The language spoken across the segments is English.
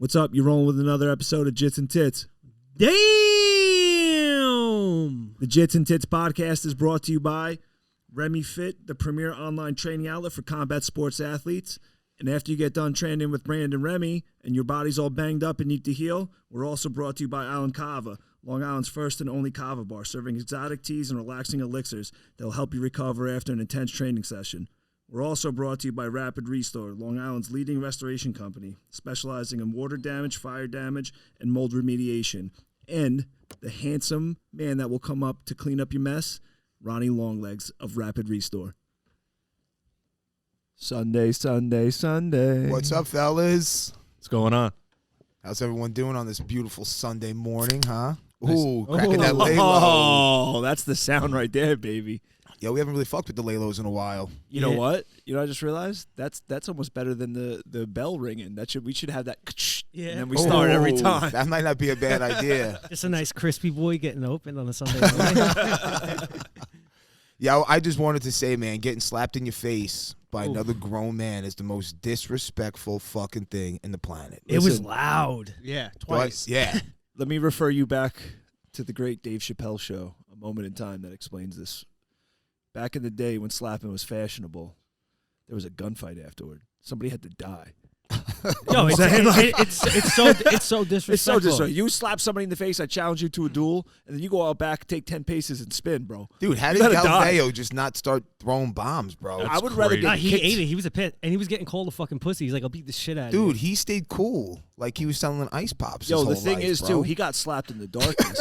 What's up? You're rolling with another episode of Jits and Tits. Damn! The Jits and Tits podcast is brought to you by Remy Fit, the premier online training outlet for combat sports athletes. And after you get done training with Brand and Remy and your body's all banged up and need to heal, we're also brought to you by Island Kava, Long Island's first and only kava bar, serving exotic teas and relaxing elixirs that will help you recover after an intense training session. We're also brought to you by Rapid Restore, Long Island's leading restoration company, specializing in water damage, fire damage, and mold remediation. And the handsome man that will come up to clean up your mess, Ronnie Longlegs of Rapid Restore. Sunday, Sunday, Sunday. What's up, fellas? What's going on? How's everyone doing on this beautiful Sunday morning, huh? Ooh, cracking that lay low. Oh, that's the sound right there, baby. Yo, we haven't really fucked with the lay-lows in a while. You know what? You know, I just realized that's almost better than the bell ringing. We should have that. Yeah. And then we start every time. That might not be a bad idea. Just a nice crispy boy getting open on a Sunday morning. Yeah, I just wanted to say, man, getting slapped in your face by another grown man is the most disrespectful fucking thing in the planet. It was loud. Yeah, twice. Yeah. Let me refer you back to the great Dave Chappelle show, A Moment in Time, that explains this. Back in the day when slapping was fashionable, there was a gunfight afterward. Somebody had to die. Yo, it's so disrespectful. It's so disrespectful. You slap somebody in the face, I challenge you to a duel, and then you go out back, take 10 paces, and spin, bro. Dude, how did Galveo just not start throwing bombs, bro? I would rather get he kicked. ate it. He was a pit, and he was getting called a fucking pussy. He's like, I'll beat the shit out of you. Dude, he stayed cool. Like he was selling ice pops. Yo, his the whole thing life, is, bro. too, he got slapped in the darkness.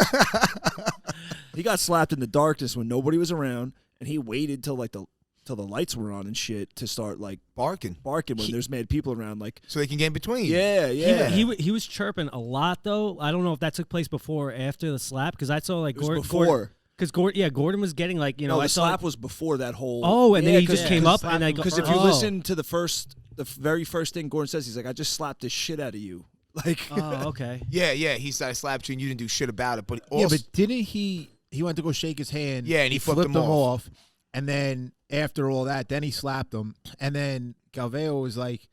He got slapped in the darkness when nobody was around, and he waited till the lights were on and shit to start like barking when there's mad people around, like so they can get in between. Yeah. He was chirping a lot though. I don't know if that took place before or after the slap, because I saw like before. Because Gordon was getting like, you know, no, the I slap was before that whole. Oh, and then he just came up and I go. Because if you listen to the very first thing Gordon says, he's like, "I just slapped the shit out of you." Like, oh, okay. Yeah. He said I slapped you and you didn't do shit about it. But also, yeah, but didn't he went to go shake his hand. Yeah, and he flipped him off. And then after all that, then he slapped him. And then Galveo was like,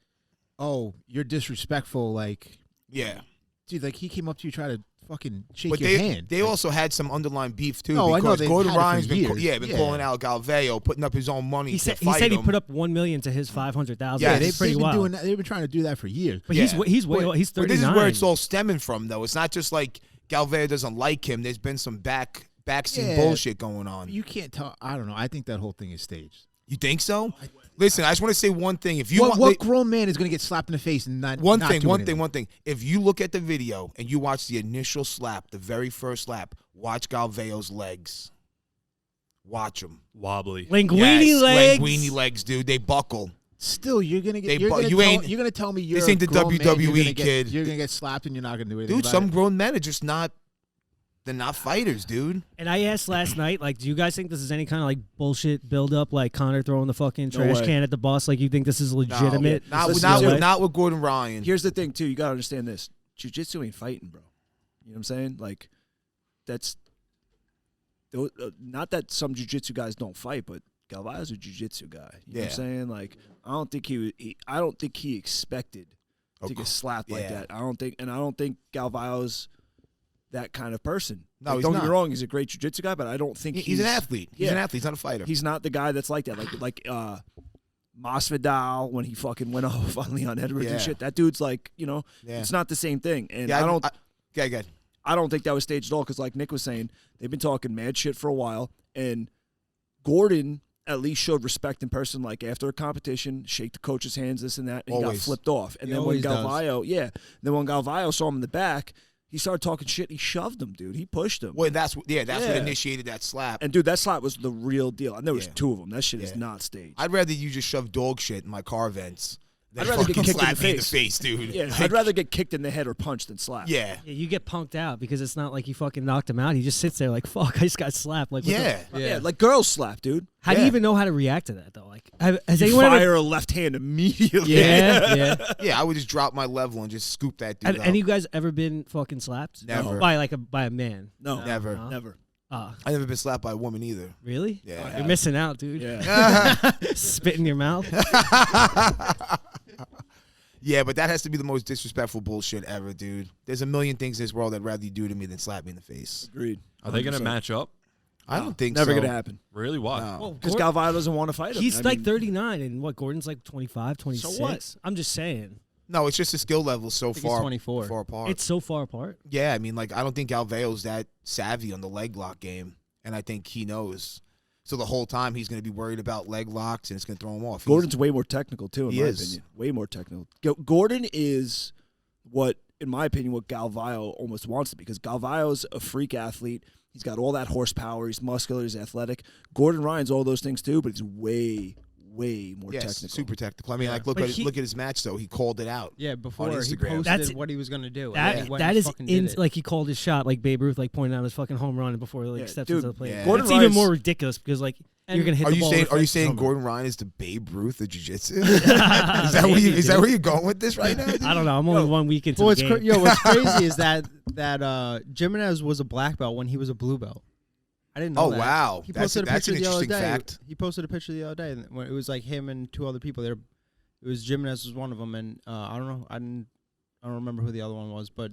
"Oh, you're disrespectful." Like, yeah, dude, like he came up to you, try to fucking shake but your hand. They also had some underlying beef too. No, because I know they've Gordon had it for Ryan's been years. calling out Galveo, putting up his own money. He said him. he put up $1 million to his 500,000. Yeah, they've pretty been wild. doing that. They've been trying to do that for years. But yeah. he's 39. But this is where it's all stemming from, though. It's not just like Galveo doesn't like him. There's been some backseat bullshit going on. You can't tell. I don't know. I think that whole thing is staged. You think so? Listen, I just want to say one thing. If you what grown man is going to get slapped in the face and not one not thing, do one anything? thing, one thing. If you look at the video and you watch the initial slap, the very first slap, watch Galveo's legs. Watch them. Wobbly. Linguini legs. Linguini legs, dude. They buckle. Still, you're gonna get. You're gonna tell me you're this ain't the grown man, WWE kid. You're gonna get slapped and you're not gonna do anything. Dude, about some it. grown men are just not. They're not fighters, dude. And I asked last night, like, do you guys think this is any kind of like bullshit build-up, like Connor throwing the fucking trash can at the bus? Like, you think this is legitimate? Not with Gordon Ryan. Here's the thing, too. You got to understand this. Jiu-jitsu ain't fighting, bro. You know what I'm saying? Like, that's not that some jiu-jitsu guys don't fight, but Galvao's a jiu-jitsu guy. You know what I'm saying? Like, I don't think he expected to get slapped like that. I don't think Galvao's that kind of person. No, like, he's don't not. get me wrong. He's a great jiu-jitsu guy, but I don't think he's an athlete. He's an athlete. He's not a fighter. He's not the guy that's like that. Like Masvidal when he fucking went off on Leon Edwards and shit. That dude's like, you know, it's not the same thing. And I don't think that was staged at all, because like Nick was saying, they've been talking mad shit for a while, and Gordon at least showed respect in person, like after a competition, shake the coach's hands, this and that, and he got flipped off. And then when Galveo saw him in the back, he started talking shit. He shoved him, dude. He pushed him. Well, that's what initiated that slap. And dude, that slap was the real deal. And there was two of them. That shit is not staged. I'd rather you just shove dog shit in my car vents than I'd rather get kicked slap me in the face, dude. Yeah, I'd rather get kicked in the head or punched than slapped. Yeah. You get punked out because it's not like you fucking knocked him out. He just sits there like, fuck, I just got slapped. Like, yeah, like girls slap, dude. How do you even know how to react to that though? Like, has you anyone fire a left hand immediately? Yeah. Yeah, I would just drop my level and just scoop that dude. Have any of you guys ever been fucking slapped? Never. By a man? No, never. Never. I never been slapped by a woman either. Really? Yeah. You're missing out, dude. Yeah. Spit in your mouth. Yeah, but that has to be the most disrespectful bullshit ever, dude. There's a million things in this world I'd rather you do to me than slap me in the face. Agreed. Are they going to match up? I don't think Never so. gonna happen. Really? Why? No. Because Galvao doesn't want to fight him. He's like 39, and Gordon's like 25, 26. So what? I'm just saying. No, it's just the skill level so he's far 24. apart. It's so far apart. Yeah, I mean, like, I don't think Galveo's that savvy on the leg lock game, and I think he knows. So the whole time he's going to be worried about leg locks, and it's going to throw him off. Gordon's way more technical, too, in my is. opinion. Way more technical. Gordon is what, in my opinion, what Galvao almost wants to be, because Galvao's a freak athlete. He's got all that horsepower. He's muscular. He's athletic. Gordon Ryan's all those things, too, but he's way more technical. Super technical. I mean, like, look But at his match, though. He called it out. Yeah, before he Instagram. posted what he was going to do. That, and he went that and is fucking did it. like he called his shot like Babe Ruth, like pointing out his fucking home run before he Yeah, steps dude, into the plate. yeah. Gordon It's even Ryan's- more ridiculous because like you're gonna hit the ball. Are you saying Gordon Ryan is the Babe Ruth of jiu-jitsu? is that where you're going with this right now? Dude? I don't know. I'm only 1 week into Well, the game. what's crazy is that Jimenez was a black belt when he was a blue belt. I didn't know Oh that. wow, He that's posted a an picture the other interesting day. fact. He posted a picture the other day when it was like him and two other people. It was Jimenez was one of them, and I don't know. I don't remember who the other one was, but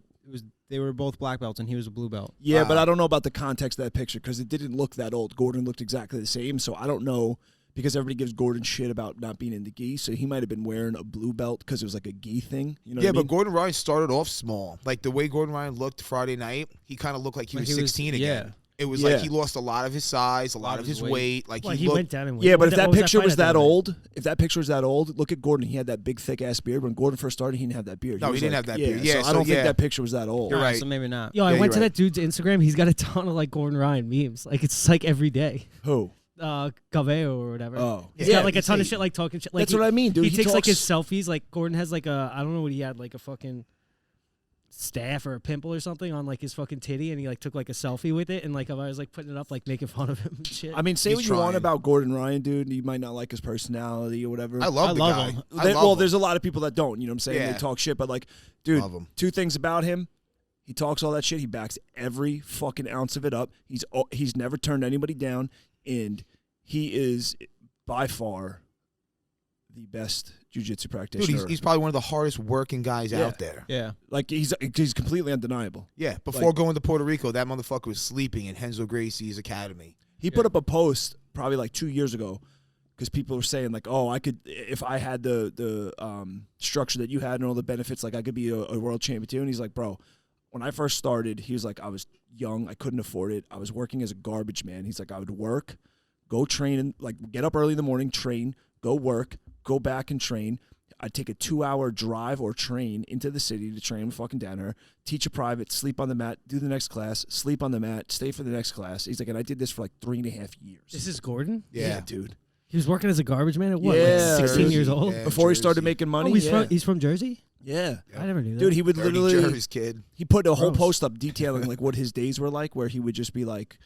they were both black belts, and he was a blue belt. Yeah, but Wow. I don't know about the context of that picture because it didn't look that old. Gordon looked exactly the same, so I don't know because everybody gives Gordon shit about not being into gi, so he might have been wearing a blue belt because it was like a gi thing. You know Yeah, what I but mean? Gordon Ryan started off small. Like the way Gordon Ryan looked Friday night, he kind of looked like he Like was he was- 16 yeah. again. It was Yeah. like he lost a lot of his size, a lot of his weight. Like Well, he he looked. went down and Yeah, but if what that was picture fight was at the that end? old, if that picture was that old, look at Gordon. He had that big, thick ass beard. When Gordon first started, he didn't have that beard. No, he was didn't like- have that beard. Yeah, so I so don't think yeah. that picture was that old. You're right. So maybe not. Yo, I Yeah, went to you're that dude's Instagram. He's got a ton of like Gordon Ryan memes. Like it's like every day. Who? Galvao or whatever. Oh, He's Yeah, got like a he's ton of a- shit, like talking shit. Like That's what I mean, dude. He takes like his talks- selfies. Like Gordon has like a, I don't know what he had, like a fucking staph or a pimple or something on like his fucking titty, and he like took like a selfie with it, and like I was like putting it up, like making fun of him and shit. I mean, say He's what you want trying. about Gordon Ryan, dude. You might not like his personality or whatever. I love the love guy. him. I love him. There's a lot of people that don't. You know what I'm saying? Yeah. They talk shit, but like, dude, Love him. two things about him. He talks all that shit. He backs every fucking ounce of it up. He's never turned anybody down, and he is by far the best jiu-jitsu practitioner. Dude, he's probably one of the hardest working guys Yeah. out there. Yeah. like he's completely undeniable. Yeah, before going to Puerto Rico, that motherfucker was sleeping in Renzo Gracie's academy. He put up a post probably like 2 years ago because people were saying like, oh, I could, if I had the structure that you had and all the benefits, like I could be a world champion too. And he's like, bro, when I first started, he was like, I was young, I couldn't afford it. I was working as a garbage man. He's like, I would work, go train, and like get up early in the morning, train, go work, go back and train. I'd take a 2-hour drive or train into the city to train with fucking Danner, teach a private, sleep on the mat, do the next class, sleep on the mat, stay for the next class. He's like, and I did this for like 3.5 years. This is Gordon. Yeah. Dude. He was working as a garbage man at what? Yeah. Like 16 years old. Yeah. Before he started Jersey. making money, Oh, he's from Jersey. yeah. I never knew that. Dude, he would Dirty literally, Jersey kid. he put a whole Gross. post up detailing like what his days were like, where he would just be like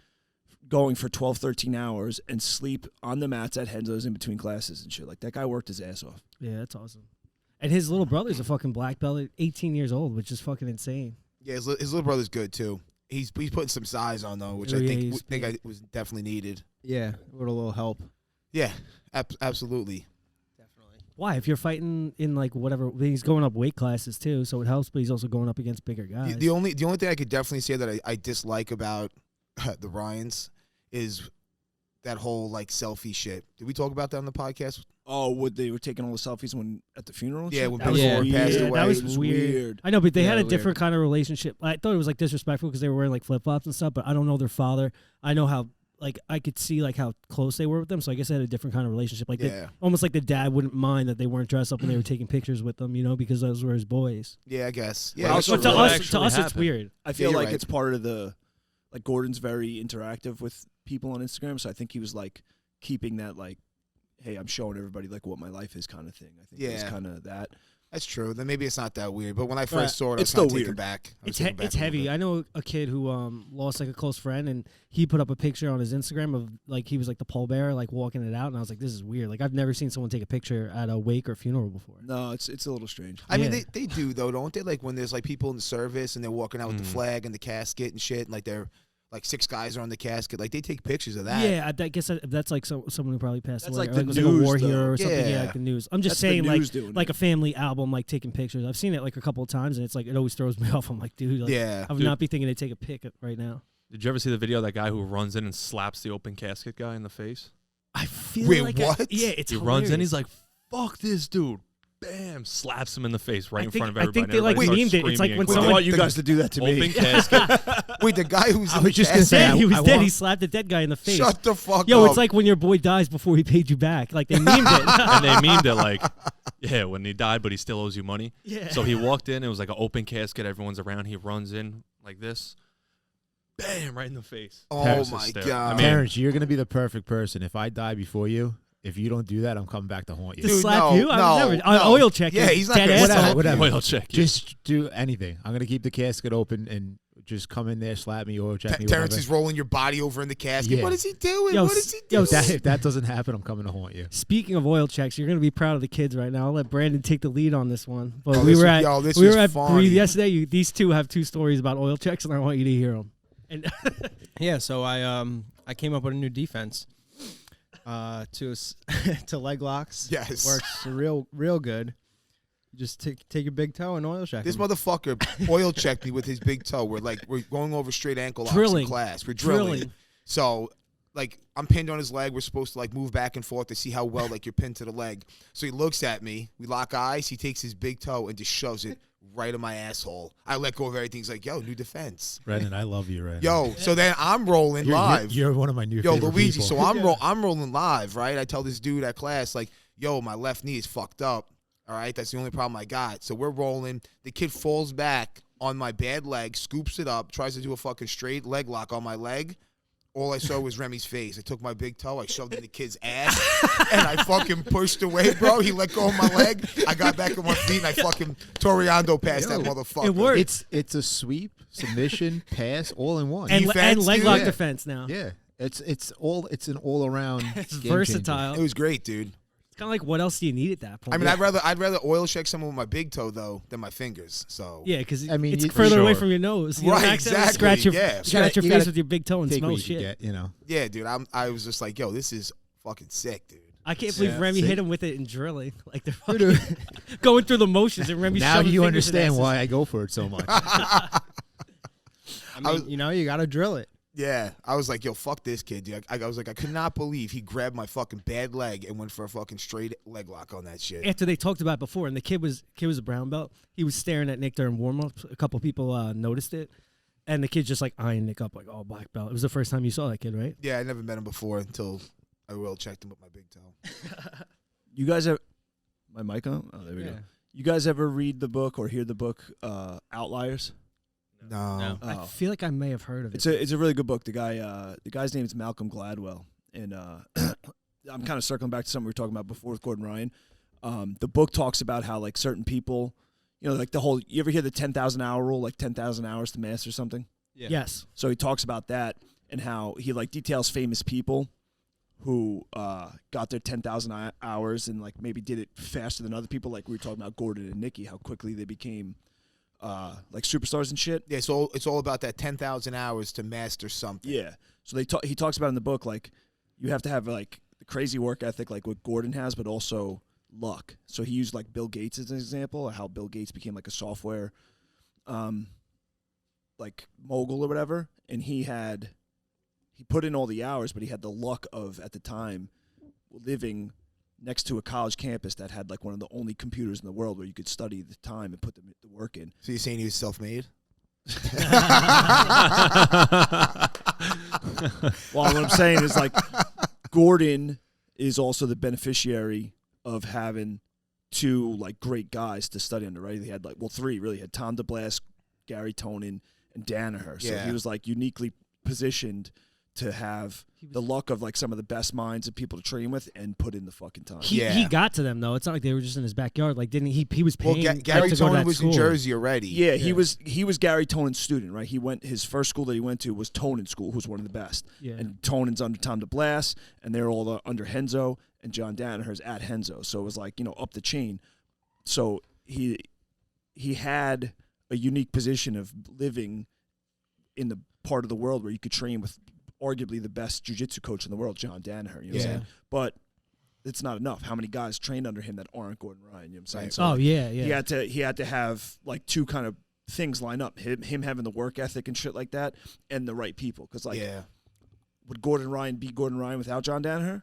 going for 12, 13 hours and sleep on the mats at Henzo's in between classes and shit. Like that guy worked his ass off. Yeah, that's awesome. And his little brother's a fucking black belt at 18 years old, which is fucking insane. Yeah, his little brother's good too. He's putting some size on though, which Oh, I yeah, think he's was definitely needed. Yeah. With a little help. Yeah, absolutely. Definitely. Why? If you're fighting in like whatever, he's going up weight classes too, so it helps. But he's also going up against bigger guys. The only thing I could definitely say that I dislike about the Ryans is that whole like selfie shit. Did we talk about that on the podcast? Oh, what they were taking all the selfies when at the funeral? and Yeah, shit? when That was Billboard weird. passed Yeah, away. that It was weird. I know, but they Yeah, had a weird. different kind of relationship. I thought it was like disrespectful because they were wearing like flip flops and stuff. But I don't know their father. I know how like I could see like how close they were with them. So I guess they had a different kind of relationship. Like Yeah. almost like the dad wouldn't mind that they weren't dressed up when they were taking pictures with them, you know, because those were his boys. Yeah, I guess. But Yeah, also But to really us, it's happened. weird. I feel you're like right. it's part of the, like Gordon's very interactive with people on Instagram. So I think he was like keeping that like, hey, I'm showing everybody like what my life is kind of thing. I think it's Yeah. kind of that. that's true. Then maybe it's not that weird. But when I Right. first saw it, I It's was kinda still taken weird. back. I was It's taken back it's a little heavy. bit. I know a kid who lost like a close friend, and he put up a picture on his Instagram of like he was like the pallbearer, like walking it out, and I was like, this is weird. Like I've never seen someone take a picture at a wake or funeral before. No, it's a little strange. I mean, Yeah. they do though, don't they? Like when there's like people in the service and they're walking out with the flag and the casket and shit, and like they're like 6 guys are on the casket. Like they take pictures of that. Yeah, I guess that's like someone who probably passed That's away. like or the was like a news, war though. hero or something. Yeah, Yeah. like the news. I'm just That's the saying, like news doing like it. a family album, like taking pictures. I've seen it like a couple of times, and it's like it always throws me off. I'm like, dude, like, Yeah. I would Dude. not be thinking to take a pic right now. Did you ever see the video of that guy who runs in and slaps the open casket guy in the face? I feel Wait, like what? yeah, it's He runs in, hilarious. he's like, "Fuck this dude!" Bam, slaps him in the face right in front of I everybody. think they like Everybody memed starts it. It's like screaming when and I someone. want you guys to do that to open me. casket. Wait, the guy who's I in was the just gonna casket? say, Yeah, he was I dead. want- He slapped the dead guy in the face. Shut the fuck Yo, up. it's like when your boy dies before he paid you back. Like they memed it. And they memed it like, yeah, when he died, but he still owes you money. Yeah. So he walked in. It was like an open casket. Everyone's around. He runs in like this. Bam, right in the face. Oh Terrence my is there. God. I mean, Terrence, you're gonna be the perfect person. If I die before you, if you don't do that, I'm coming back to haunt to you. Dude, slap no, you? I've no, never. no. Oil check. Yeah, you he's not dead gonna asshole. slap Whatever. Oil check. you. Just do anything. I'm gonna keep the casket open and just come in there, slap me, or check me. Terrence whatever. is rolling your body over in the casket. Yeah. What is he doing? Yo, What is he yo, doing? If that doesn't happen, I'm coming to haunt you. Speaking of oil checks, you're gonna be proud of the kids right now. I'll let Brandon take the lead on this one. But Oh, we this were was- at yo, this we was were at funny. Breathe yesterday. These two have 2 stories about oil checks, and I want you to hear them. And Yeah, so I came up with a new defense to leg locks. Yes. Works real good. You just take your big toe and oil check. This 'em. motherfucker oil checked me with his big toe. We're going over straight ankle locks Drilling. in class. We're drilling. Drilling. So like I'm pinned on his leg. We're supposed to like move back and forth to see how well like you're pinned to the leg. So he looks at me. We lock eyes. He takes his big toe and just shoves it right in my asshole. I let go of everything. He's like, yo, new defense. Brendan, I love you right Yo, so then I'm rolling live. You're one of my new Yo, favorite Luigi. people. So I'm rolling live, right? I tell this dude at class, like, yo, my left knee is fucked up. All right, that's the only problem I got. So we're rolling. The kid falls back on my bad leg, scoops it up, tries to do a fucking straight leg lock on my leg. All I saw was Remy's face. I took my big toe, I shoved it in the kid's ass, and I fucking pushed away, bro. He let go of my leg. I got back on my feet, and I fucking Toriando passed that motherfucker. it worked. It's a sweep, submission, pass, all in one. and Defense, leg dude. lock Yeah. defense now. Yeah, it's an all around. It's versatile. It was great, dude. It's kind of like, what else do you need at that point? I mean, I'd rather oil check someone with my big toe though than my fingers. So yeah, because I mean, it's you- further away sure. from your nose. You Right, don't accidentally exactly, scratch your yeah. scratch You your gotta face with your big toe and take smell what you shit. can get, yeah, dude, I was just like, yo, this is fucking sick, dude. I can't believe Yeah, Remy see? hit him with it in drilling. Like they're fucking going through the motions, and Remy. Now shoving you fingers in understand asses. why I go for it so much. I mean, was- you gotta drill it. Yeah, I was like, yo, fuck this kid, dude. I was like, I could not believe he grabbed my fucking bad leg and went for a fucking straight leg lock on that shit. After they talked about it before, and the kid was a brown belt. He was staring at Nick during warm ups. A couple people noticed it, and the kid just like eyeing Nick up like, "Oh, black belt." It was the first time you saw that kid, right? Yeah, I never met him before until I oil checked him with my big toe. You guys have my mic on? Oh, there we go. You guys ever read the book or hear the book Outliers? No. I Oh. feel like I may have heard of it. It's a really good book. The guy's name is Malcolm Gladwell, and I'm kind of circling back to something we were talking about before with Gordon Ryan. The book talks about how like certain people, you know, like the whole. You ever hear the 10,000 hour rule, like 10,000 hours to master something? Yeah. Yes. So he talks about that and how he like details famous people who got their 10,000 hours and like maybe did it faster than other people. Like we were talking about Gordon and Nikki, how quickly they became like superstars and shit. Yeah, so it's all about that 10,000 hours to master something. Yeah. So he talks about in the book like you have to have like the crazy work ethic like what Gordon has, but also luck. So he used like Bill Gates as an example of how Bill Gates became like a software like mogul or whatever, and he put in all the hours, but he had the luck of at the time living next to a college campus that had like one of the only computers in the world where you could study the time and put the work in. So you're saying he was self-made? Well, what I'm saying is like Gordon is also the beneficiary of having 2 like great guys to study under, right? He had like 3 really. He had Tom DeBlass, Gary Tonin, and Danaher. So Yeah. he was like uniquely positioned to have the luck of like some of the best minds and people to train with and put in the fucking time. He got to them though. It's not like they were just in his backyard. Like didn't he? He was Well, paying. Gary to go to Tonin that was school. in Jersey already. Yeah, he was Gary Tonin's student, right? His first school that he went to was Tonin School, who's one of the best. Yeah. And Tonin's under Tom DeBlass, and they're all under Henzo, and John Danaher's at Henzo. So it was like, you know, up the chain. So he had a unique position of living in the part of the world where you could train with arguably the best jiu-jitsu coach in the world, John Danaher. You know what I'm saying? But it's not enough. How many guys trained under him that aren't Gordon Ryan? You know what I'm saying? Right. So Oh yeah, yeah. he had to have like two kind of things line up. Him having the work ethic and shit like that, and the right people. Because like, would Gordon Ryan be Gordon Ryan without John Danaher?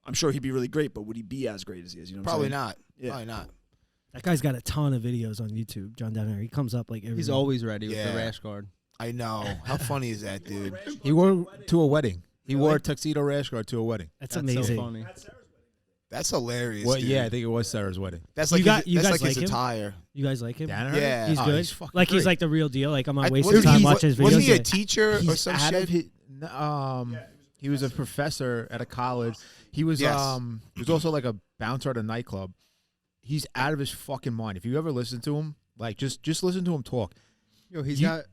I'm sure he'd be really great, but would he be as great as he is? You know what Probably I'm saying? not. Yeah. Probably not. That guy's got a ton of videos on YouTube, John Danaher. He comes up like every He's week. always ready with Yeah. the rash guard. I know. How funny is that, dude? He wore to a wedding. He wore a tuxedo rash guard to a wedding. That's So amazing. funny. That's hilarious. Well, dude. yeah, I think it was Sarah's wedding. That's You like got- his, you that's guys like his like him? attire. You guys like him? Danaher? Yeah. He's Oh, good. he's fucking Like he's great. like the real deal. Like I'm not Wasn't wasting time he- watching his videos. Wasn't he a Yeah. teacher or He's some out shit? of his, he was a professor at a college. He was Yes. he was also like a bouncer at a nightclub. He's out of his fucking mind. If you ever listen to him, like just listen to him talk. Yo, he's got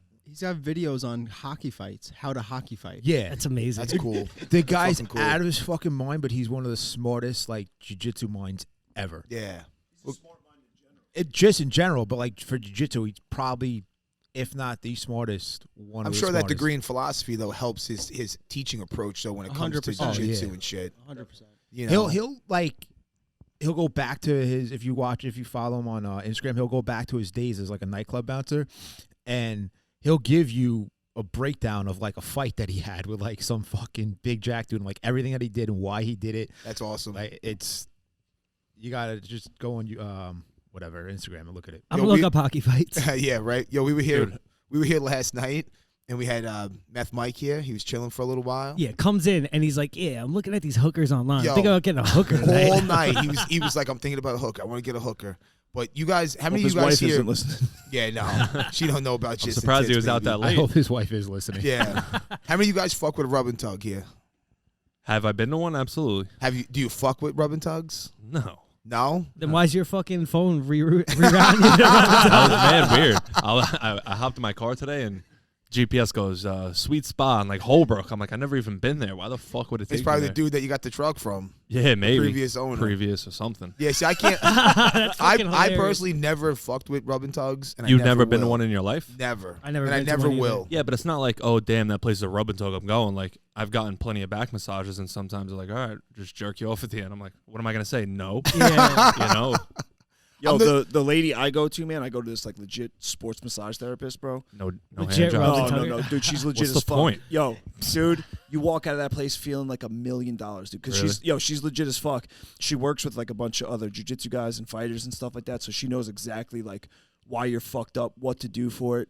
videos on hockey fights, how to hockey fight. Yeah. That's amazing. That's cool. The guy's fucking cool. out of his fucking mind, but he's one of the smartest like jiu-jitsu minds ever. Yeah. It just in general, but like for jiu-jitsu, he's probably, if not the smartest one. I'm of the sure that smartest. degree in philosophy though helps his teaching approach. So when it comes to 100%. jiu-jitsu Oh, yeah. and shit, 100%. you know, He'll go back to his, if you follow him on Instagram, he'll go back to his days as like a nightclub bouncer, and he'll give you a breakdown of like a fight that he had with like some fucking big jack dude, and like everything that he did and why he did it. that's awesome. Like you gotta just go on whatever Instagram and look at it. I'm Yo, gonna look we- up hockey fights. Yeah, right. Yo, we were here. Dude. We were here last night, and we had Meth Mike here. He was chilling for a little while. Yeah, comes in and he's like, "Yeah, I'm looking at these hookers online. Yo, I'm thinking about getting a hooker tonight." All night he was like, I'm thinking about a hooker. I want to get a hooker. But you guys, how Hope many of his you guys wife here? isn't listening. Yeah, no, she don't know about I'm Jits surprised he Tits, was out baby. that I late. hope his wife is listening. Yeah. How many of you guys fuck with a rub and tug here? Have I been to one? Absolutely. Have you? Do you fuck with rub and tugs? No. No. Then why's your fucking phone rerouting? That was mad weird. I hopped in my car today and GPS goes, sweet spa in like Holbrook. I'm like, I never even been there. Why the fuck would it take It's probably me the there? dude that you got the truck from. Yeah, maybe. Previous owner. Previous or something. Yeah. See, I can't. That's I fucking hilarious. personally never fucked with rub and tugs, and You've I never been to will. one in your life? Never. I never And I been to never one either. will. Yeah, but it's not like, oh, damn, that place is a rub and tug. I'm going. Like, I've gotten plenty of back massages, and sometimes they're like, all right, just jerk you off at the end. I'm like, what am I going to say? No. Yeah. You know? Yo, I'm the lady I go to, man, I go to this like legit sports massage therapist, bro. No Legit hand rub jobs. and No, tug. no, no, dude, she's legit What's as the fuck. point? Yo, dude, you walk out of that place feeling like $1 million, dude. Because she's legit as fuck. She works with like a bunch of other jiu-jitsu guys and fighters and stuff like that, so she knows exactly like why you're fucked up, what to do for it.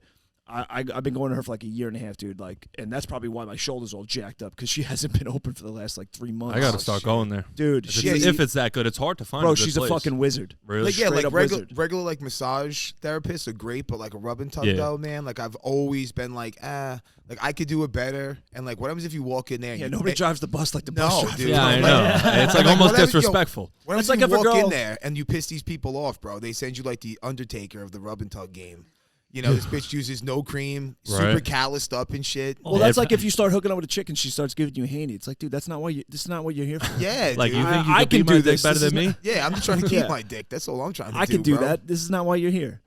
I've been going to her for like 1.5 years, dude. Like, and that's probably why my shoulder's all jacked up because she hasn't been open for the last like 3 months. I got to start going there. dude. If it's that good, it's hard to find Bro, a good she's place. a fucking wizard. Really? Like yeah, Straight like up regular wizard. like massage therapists are great, but like a rub and tug Yeah. though, man. Like I've always been like like I could do it better. And like what happens if you walk in there? And Yeah, you nobody drives the bus like the No, bus driver. dude. Yeah, I Like- know. It's like Like, almost whatever- yo, disrespectful. What It's if like you if a walk in girl- there and you piss these people off, bro? They send you like the Undertaker of the rub and tug game. You know, this bitch uses no cream, super Right. calloused up and shit. Well, that's like if you start hooking up with a chick and she starts giving you a handy. It's like, dude, that's not what this is not what you're here for. Yeah, Like, dude. you think you I could be can my do dick this. better This than is me? Yeah, I'm just trying to keep Yeah. my dick. That's all I'm trying to do. I can do bro. that. This is not why you're here.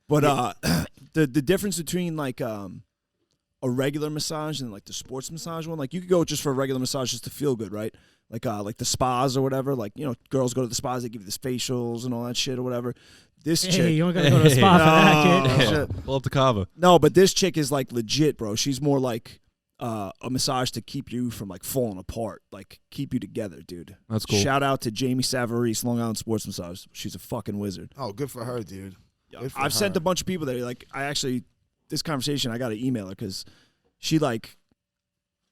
But the difference between like a regular massage and like the sports massage one, like you could go just for a regular massage just to feel good, right? Like the spas or whatever. Like, you know, girls go to the spas, they give you the facials and all that shit or whatever. This Hey, chick, you don't gotta go to a spa for that, kid. No. Yeah. Pull up the kava. no, but this chick is like legit, bro. She's more like a massage to keep you from like falling apart, like keep you together, dude. That's cool. Shout out to Jamie Savarese, Long Island Sports Massage. She's a fucking wizard. Oh, good for her, dude. Good for I've sent her. a bunch of people there. Like, this conversation, I got to email her because she like,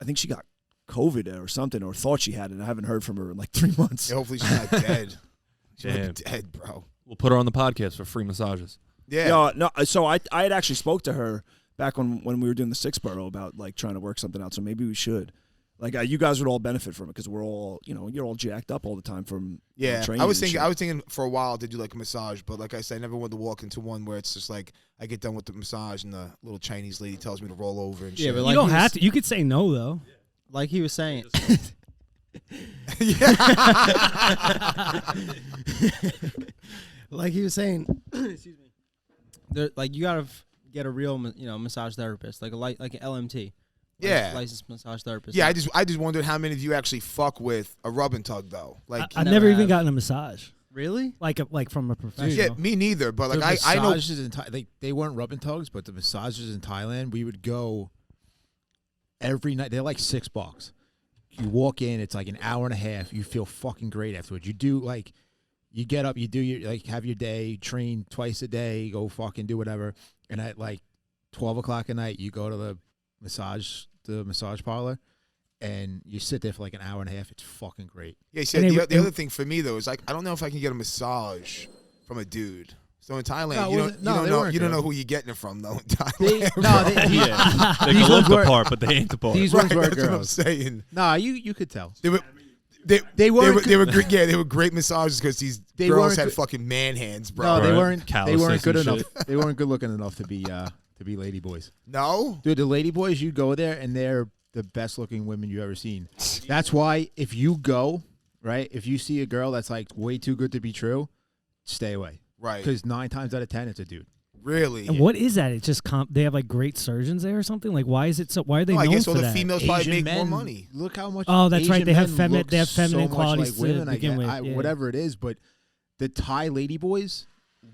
I think she got COVID or something, or thought she had it. And I haven't heard from her in like 3 months. Yeah, hopefully she's not dead. She might Damn. be dead, bro. We'll put her on the podcast for free massages. Yeah. Yeah, no. So I had actually spoke to her back when we were doing the Six Borough about like trying to work something out. So maybe we should. Like, you guys would all benefit from it because we're all, you know, you're all jacked up all the time from Yeah, training I was and thinking for a while to do like a massage, but like I said, I never wanted to walk into one where it's just like I get done with the massage and the little Chinese lady tells me to roll over and shit. Yeah, but You like don't he was- have to. You could say no though. Like he was saying, like he was saying, excuse me. Like you gotta get a real, massage therapist, like like an LMT. Yeah. licensed massage therapist. Yeah, I just wondered how many of you actually fuck with a rub and tug though. Like, I've never never even have. gotten a massage, really? like from a professional. yeah, me neither. But like, the I know. massages in they weren't rubbing tugs, but the massages in Thailand, we would go every night. They're like $6. You walk in, it's like an hour and a half. You feel fucking great afterwards. You do like, you get up, you do your have your day, train twice a day, go fucking do whatever, and at like 12 o'clock at night, you go to the massage parlor, and you sit there for like an hour and a half. It's fucking great. Yeah, see, the other thing for me though is like I don't know if I can get a massage from a dude. So in Thailand, you don't know who you're getting it from though. In Thailand, Yeah, they can look the part, but they ain't the part. These ones were that's what I'm girls. saying. Nah, you could tell. They were great. Yeah, they were great massages because these girls had fucking man hands, bro. No, they Right. weren't. They Calluses weren't good and enough. shit. They weren't good looking enough to be ladyboys. No, Dude, the ladyboys, you go there and they're the best looking women you've ever seen. That's why if you go, right, if you see a girl that's like way too good to be true, stay away. right? Because 9 times out of 10, it's a dude. Really? And what is that? It's just they have like great surgeons there or something. Like why is it so? Why are they I known guess for all the that? females probably Asian make men, more money. Look how much. Oh, that's right. Asian They have men feminine. look They have feminine so much qualities like women. to begin with. Yeah. Whatever it is, but the Thai ladyboys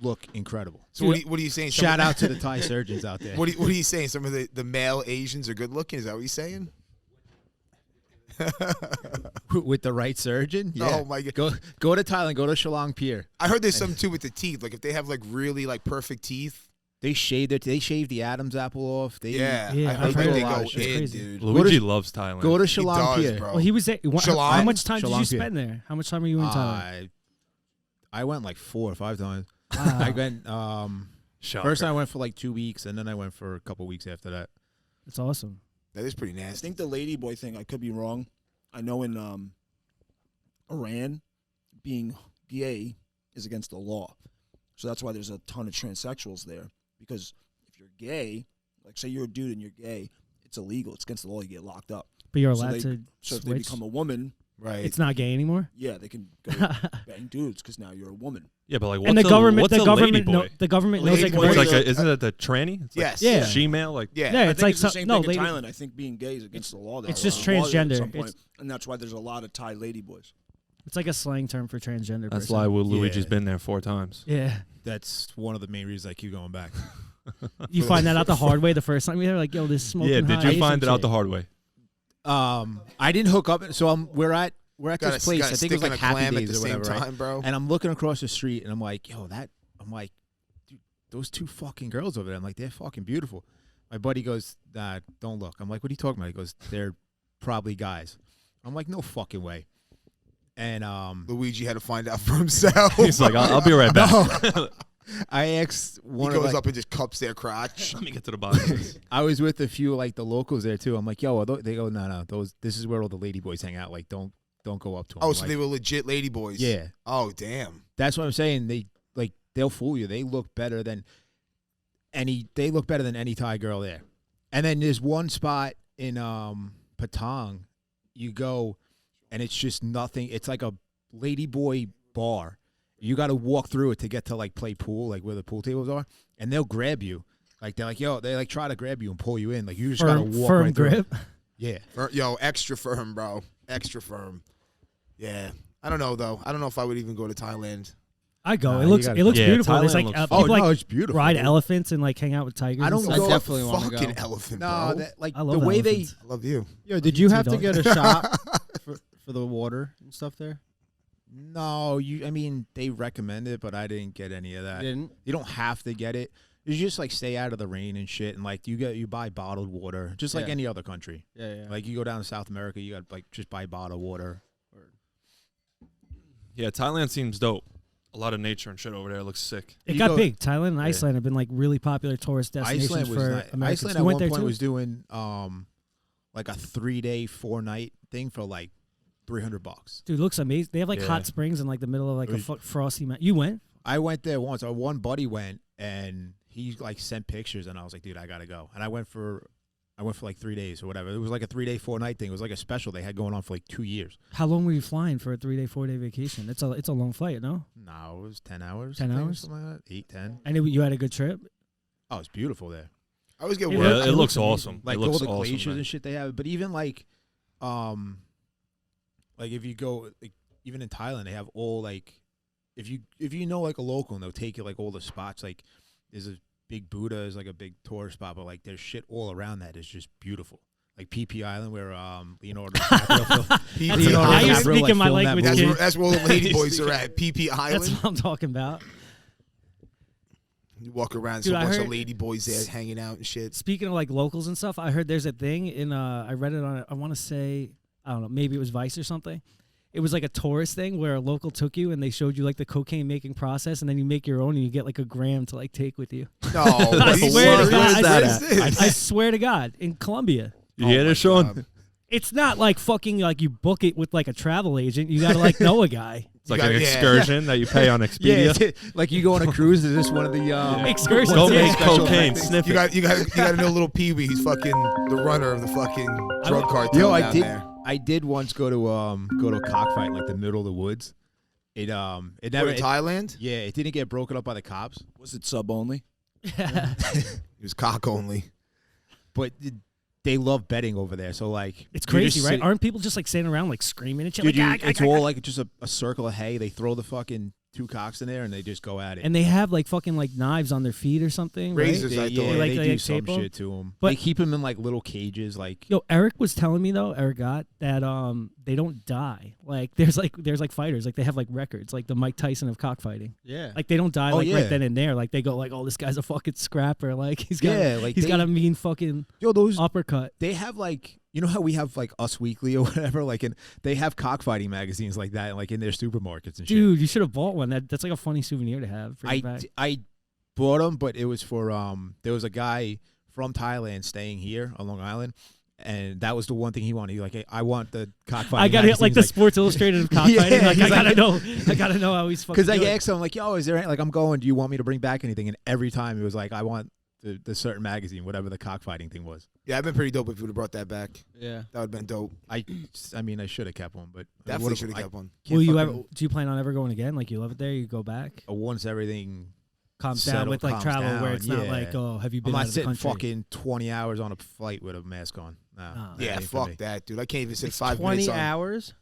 look incredible. So what are you saying? Shout out to the Thai surgeons out there. What are you saying? Some of the male Asians are good looking. Is that what you're saying? With the right surgeon? Yeah. Oh my god! Go to Thailand. Go to Shillong Pier. I heard there's some too with the teeth. Like if they have like really like perfect teeth. They shave the Adam's apple off. They, Yeah, Yeah, I I've heard heard they a lot go of shit. in, Crazy. dude. Luigi loves Thailand. Go to He Shillong does, Pier. bro. Well, he was there. How Shillong? much time did you Shillong Pier. spend there? How much time were you in Thailand? I went like 4 or 5 times. Wow. I went Shocker. first time I went for like 2 weeks, and then I went for a couple weeks after that. That's awesome. That is pretty I nasty. think the ladyboy thing, I could be wrong. I know in Iran, being gay is against the law. So that's why there's a ton of transsexuals there. Because if you're gay, like say you're a dude and you're gay, it's illegal. It's against the law. You get locked up. But you're So allowed they- to So if they switch. become a woman, Right. It's not gay anymore. yeah, they can go bang dudes because now you're a woman. Yeah, but like, what's And the government, what's a lady boy? the government knows they can Ladyboy It's break. like isn't it the tranny? It's Yes. like Yeah. she-male. Like Yeah. Yeah, I it's think like it's the same no, thing lady, in Thailand. I think being gay is against the law there. it's just Or was at transgender. some point, It's- and that's why there's a lot of Thai ladyboys. it's like a slang term for transgender. that's person. why Luigi's Yeah. been there 4 times. Yeah, That's one of the main reasons I keep going back. you find that out the hard way the first time you're there. Like, yo, this smoking. Yeah, did hot you find Asian it out chick. the hard way? I didn't hook up. So we're at this place. I think it was like Happy clam Days at the or same whatever. Right? time, bro. And I'm looking across the street, and I'm like, dude, those 2 fucking girls over there. I'm like, they're fucking beautiful. My buddy goes, nah, don't look. I'm like, what are you talking about? He goes, they're probably guys. I'm like, no fucking way. And Luigi had to find out for himself. He's like, I'll be right back. I asked he one goes of up and just cups their crotch. Let me get to the bottom of this. I was with a few like the locals there too. I'm like, yo, they go, no, this is where all the ladyboys hang out. Like, don't go up to them. Oh, so like, they were legit ladyboys. yeah. Oh, damn. That's what I'm saying. They'll fool you. They look better than any Thai girl there. And then there's one spot in Patong, you go, and it's just nothing. It's like a ladyboy bar. You got to walk through it to get to like play pool, like where the pool tables are, and they'll grab you. Like they're like, yo, they like try to grab you and pull you in. Like you just got to walk firm right through it. grip. Yeah. Yo, extra firm, bro. Extra firm. Yeah. I don't know, though. I don't know if I would even go to Thailand. I go. Nah, it you looks gotta beautiful. Thailand It's like looks people fun. like it's beautiful. ride dude. elephants and like hang out with tigers. I and don't stuff. I Go definitely a wanna fucking go. elephant, No, bro. that, like I the love way elephants. I love you. Yo, did you too, have to dog. get a shot for the water and stuff there? No, I mean, they recommend it, but I didn't get any of that. You didn't? You don't have to get it. You just like stay out of the rain and shit, and like you buy bottled water, just like Yeah. any other country. Yeah. Like you go down to South America, you got like just buy bottled water. Yeah, Thailand seems dope. A lot of nature and shit over there. It looks sick. It You got go- big. Thailand and Iceland have been like really popular tourist destinations Iceland was for nice. Americans. Iceland You at went one there point too? was doing like a 3-day 4-night thing for like $300. Dude, it looks amazing. They have like Yeah. hot springs in like the middle of like It a was- frosty mountain. You went? I went there once. Our one buddy went, and he like sent pictures, and I was like, dude, I gotta go. And I went for like 3 days or whatever. It was like a 3-day 4-night thing. It was like a special they had going on for like 2 years. How long were you flying for a 3-day, 4-day vacation? It's a long flight, no? No, it was 10 hours. 10 I think, or hours? something like that. 8, 10. And you had a good trip? Oh, it's beautiful there. I always get It worried. Yeah, it looks amazing. awesome. Like it all looks the awesome, glaciers man. and shit they have. But even like if you go like, even in Thailand, they have all like if you know like a local and they'll take you like all the spots. Like there's a big Buddha is like a big tourist spot, but like there's shit all around that is just beautiful. Like PP Island, where Leonardo DiCaprio. PP Now Island. you're DiCaprio, speaking like, my filmed that language, movie. kid. That's where all the ladyboys are at. PP That's Island. what I'm talking about. You walk around, Dude, so a I bunch heard- of ladyboys there hanging out and shit. Speaking of like locals and stuff, I heard there's a thing in I read it on I want to say I don't know, maybe it was Vice or something. It was like a tourist thing where a local took you and they showed you like the cocaine making process, and then you make your own and you get like a gram to like take with you. No, I swear to God, Where I is this? I swear to God, in Colombia. You hear my this, Sean? God. It's not like fucking like you book it with like a travel agent. You gotta like know a guy. It's like You an got- yeah. excursion that you pay on Expedia. Yeah, like you go on a cruise. Is this one of the Excursions, Don't yeah. make special cocaine. effects? Sniff You it. got to know little Pee Wee. He's fucking the runner of the fucking drug cartel Yo, down there. I did once go to a cockfight in like the middle of the woods. It Where, never. in Thailand? Yeah, it didn't get broken up by the cops, Was it sub only? He was cock only. but they love betting over there. So like, It's you crazy, just right? sit- Aren't people just like standing around like screaming and shit? Dude, like, it's all like just a circle of hay. They throw the fucking two cocks in there and they just go at it. and they have like fucking like knives on their feet or something. Right? Razors, they, I yeah, thought. Like, they they do like some tape 'em? shit to them. But- They keep them in like little cages. Like Yo, Eric was telling me though, Eric got that they don't die. Like there's like fighters, like they have like records, like the Mike Tyson of cockfighting. Yeah. Like they don't die Oh, like yeah. right then and there. Like they go like, oh, this guy's a fucking scrapper. Like he's got like he's they, got a mean fucking yo those uppercut. they have like you know how we have like Us Weekly or whatever. Like they have cockfighting magazines like that, like in their supermarkets and shit. Dude, you should have bought one. That's like a funny souvenir to have. Bring it back. I bought them, but it was for there was a guy from Thailand staying here on Long Island, and that was the one thing he wanted. He like, hey, I want the cockfighting. I gotta hit like the Sports Illustrated of cockfighting. Yeah, like he's I like- gotta know how he's fucking. because I doing. asked him like, yo, is there any, like I'm going? Do you want me to bring back anything? And every time he was like, I want the certain magazine, whatever the cockfighting thing was. Yeah, I've been pretty dope if you would have brought that back. Yeah. That would have been dope. I mean, I should have kept one, but Definitely should have kept one. Will you ever? Do you plan on ever going again? Like you love it there, you go back. Once everything Calms down settle- with like calms travel where down, it's not yeah. like, oh, have you been I'm out not of the sitting country? fucking 20 hours on a flight with a mask on. No, Nah. that Yeah, ain't for fuck me. that, dude. I can't even sit It's 5 20 minutes on. hours?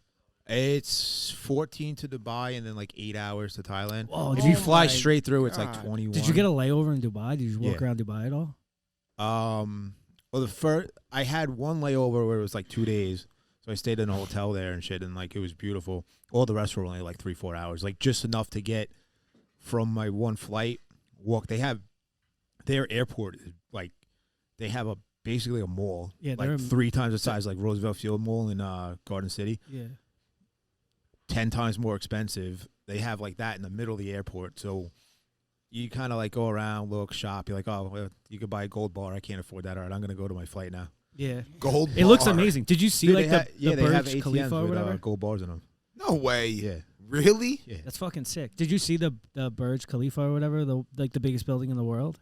It's 14 to Dubai and then like 8 hours to Thailand. Whoa, If did you you, fly my straight through, it's like God. 21. did you get a layover in Dubai? Did you walk Yeah. around Dubai at all? Well, the first I had one layover where it was like 2 days, so I stayed in a hotel there and shit, and like it was beautiful. All the rest were only like 3-4 hours, like just enough to get from my one flight. Walk. They have their airport is like they have a basically a mall, Yeah, like they're 3 times the size like Roosevelt Field Mall in Garden City. Yeah. 10 times more expensive. They have like that in the middle of the airport. So you kind of like go around, look, shop. You're like, oh, well, you could buy a gold bar. I can't afford that. All right, I'm going to go to my flight now. Yeah. Gold It looks bar. amazing. Did you see Dude, like the they have Burj ATMs Khalifa or with whatever? gold bars in them. No way. Yeah. Really? Yeah. That's fucking sick. Did you see the Burj Khalifa or whatever? The like the biggest building in the world.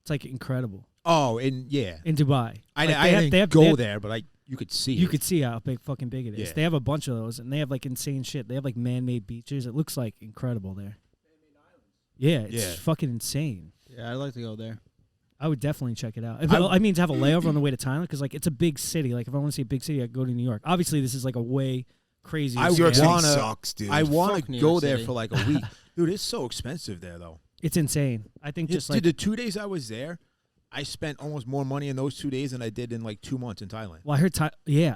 It's like incredible Oh, and yeah. in Dubai. I Like, didn't they have- go there, but you could see You it. could see how fucking big it is. Yeah. They have a bunch of those, and they have like insane shit. They have like man-made beaches. It looks like incredible there. Yeah, it's Yeah. fucking insane. Yeah, I'd like to go there. I would definitely check it out. I mean, to have a layover on the way to Thailand, because like it's a big city. Like if I want to see a big city, I go to New York. Obviously, this is like a way crazy. I New York City wanna- sucks, dude. I want Fuck to New go York there City. for like a week. Dude, it's so expensive there, though. It's insane. I think just Dude, like. the 2 days I was there, I spent almost more money in those 2 days than I did in like 2 months in Thailand. Well, I heard I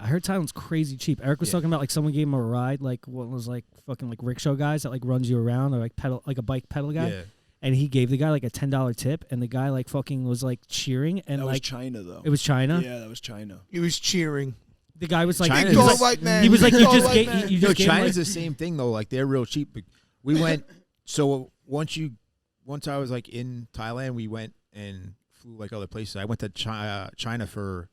heard Thailand's crazy cheap. Eric was Yeah. talking about like someone gave him a ride, like what was like fucking like rickshaw guys that like runs you around or like pedal like a bike pedal guy, Yeah. and he gave the guy like a $10 tip, and the guy like fucking was like cheering and That was like China, though. it was China. Yeah, that was China. He was cheering. The guy was like, China he is- was Go like, white man. he was like, you Go just white gave, man. you Yo, just gave him, China's like, the same thing though. Like they're real cheap. But we went. So once I was like in Thailand, we went and flew like other places. I went to China for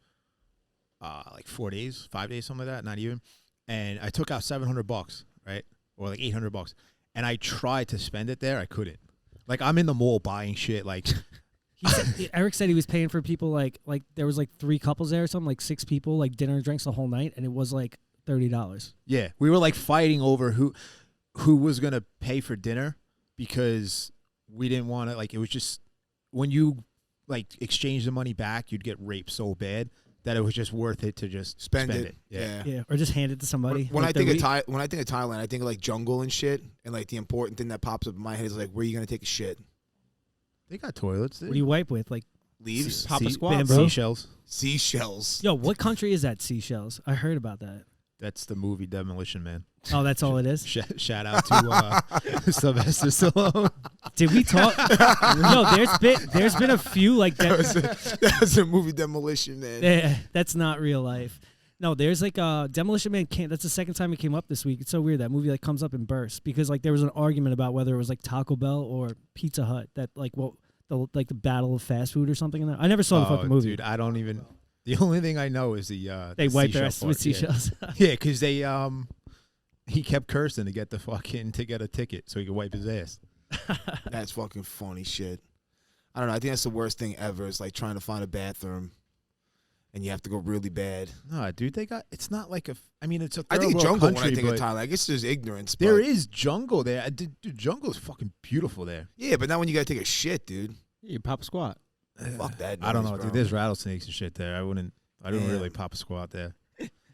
like 4 days, 5 days, something like that. Not even. And I took out $700, right, or like $800, and I tried to spend it there. I couldn't. Like I'm in the mall buying shit. Like Eric said he was paying for people like there was like 3 couples there or something, like 6 people, like dinner and drinks the whole night, and it was like $30. yeah, we were like fighting over who was gonna pay for dinner because we didn't want to. Like it was just when you like exchange the money back, you'd get raped so bad that it was just worth it to just Spend spend it. it. Yeah, or just hand it to somebody. When I like think their of when I think of Thailand, I think of like jungle and shit, and like the important thing that pops up in my head is like, where are you gonna take a shit? They got toilets. What do you wipe with? Like, Leaves, Papa Squat, bamboo? bro. Seashells. seashells. yo, what country is that? Seychelles. I heard about that. That's the movie Demolition Man. Oh, that's all it is. Shout out to Sylvester Stallone. Did we talk? Yo, there's been a few like that. That was a movie Demolition Man. That's not real life. No, there's like Demolition Man. That's the second time it came up this week. It's so weird that movie like comes up in bursts because like there was an argument about whether it was like Taco Bell or Pizza Hut that like the battle of fast food or something in there. I never saw the fucking movie. Dude, I don't even. The only thing I know is the They the wipe their seashell ass part. with seashells. Yeah, because they he kept cursing to get a ticket so he could wipe his ass. That's fucking funny shit. I don't know. I think that's the worst thing ever. It's like trying to find a bathroom, and you have to go really bad. No, dude, it's not like I mean, it's a I think third world jungle country, when I think of but Thailand. I guess there's ignorance. there but, is jungle there. Dude, jungle is fucking beautiful there. Yeah, but not when you gotta take a shit, dude. You Papa Squat. Fuck that. I don't noise, know, bro. dude. There's rattlesnakes and shit there. I don't Damn. really pop a squat there.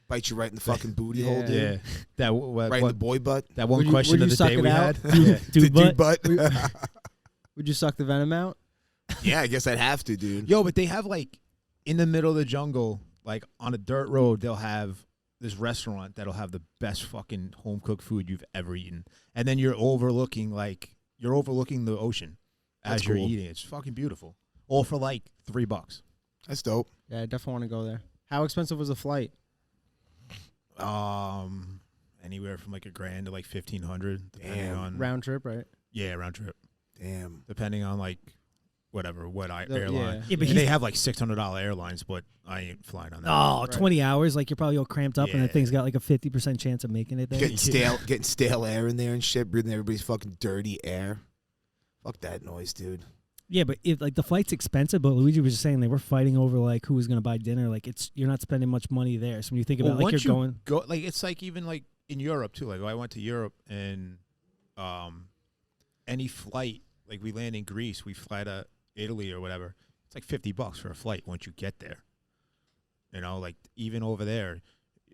Bite you right in the fucking booty Yeah. hole, dude. Yeah, that what, Right in the boy butt. that one Would you- question would of you the suck day it we out? had. Yeah. Dude, Dude but butt. Would you suck the venom out? Yeah, I guess I'd have to, dude. Yo, but they have like in the middle of the jungle, like on a dirt road, they'll have this restaurant that'll have the best fucking home cooked food you've ever eaten, and then you're overlooking the ocean as That's you're cool. eating. It's fucking beautiful, all for like $3. That's dope. Yeah, I definitely want to go there. How expensive was the flight? Anywhere from like $1,000 to like $1,500, depending Damn. on Round trip, right? round trip, Damn. depending on like The- airline. Yeah, but And they he's- have like $600 airlines, but I ain't flying on that. oh, Right. 20 hours, like you're probably all cramped up, and the Yeah. thing's got like a 50% chance of making it there. Getting stale air in there and shit, breathing everybody's fucking dirty air. Fuck that noise, dude. Yeah, but if like the flight's expensive, but Luigi was just saying they were fighting over like who was gonna buy dinner. Like you're not spending much money there. So when you think about like once you're you going, go like it's like even like in Europe too. Like I went to Europe and any flight, like we land in Greece, we fly to Italy or whatever. It's like $50 for a flight once you get there. You know, like even over there,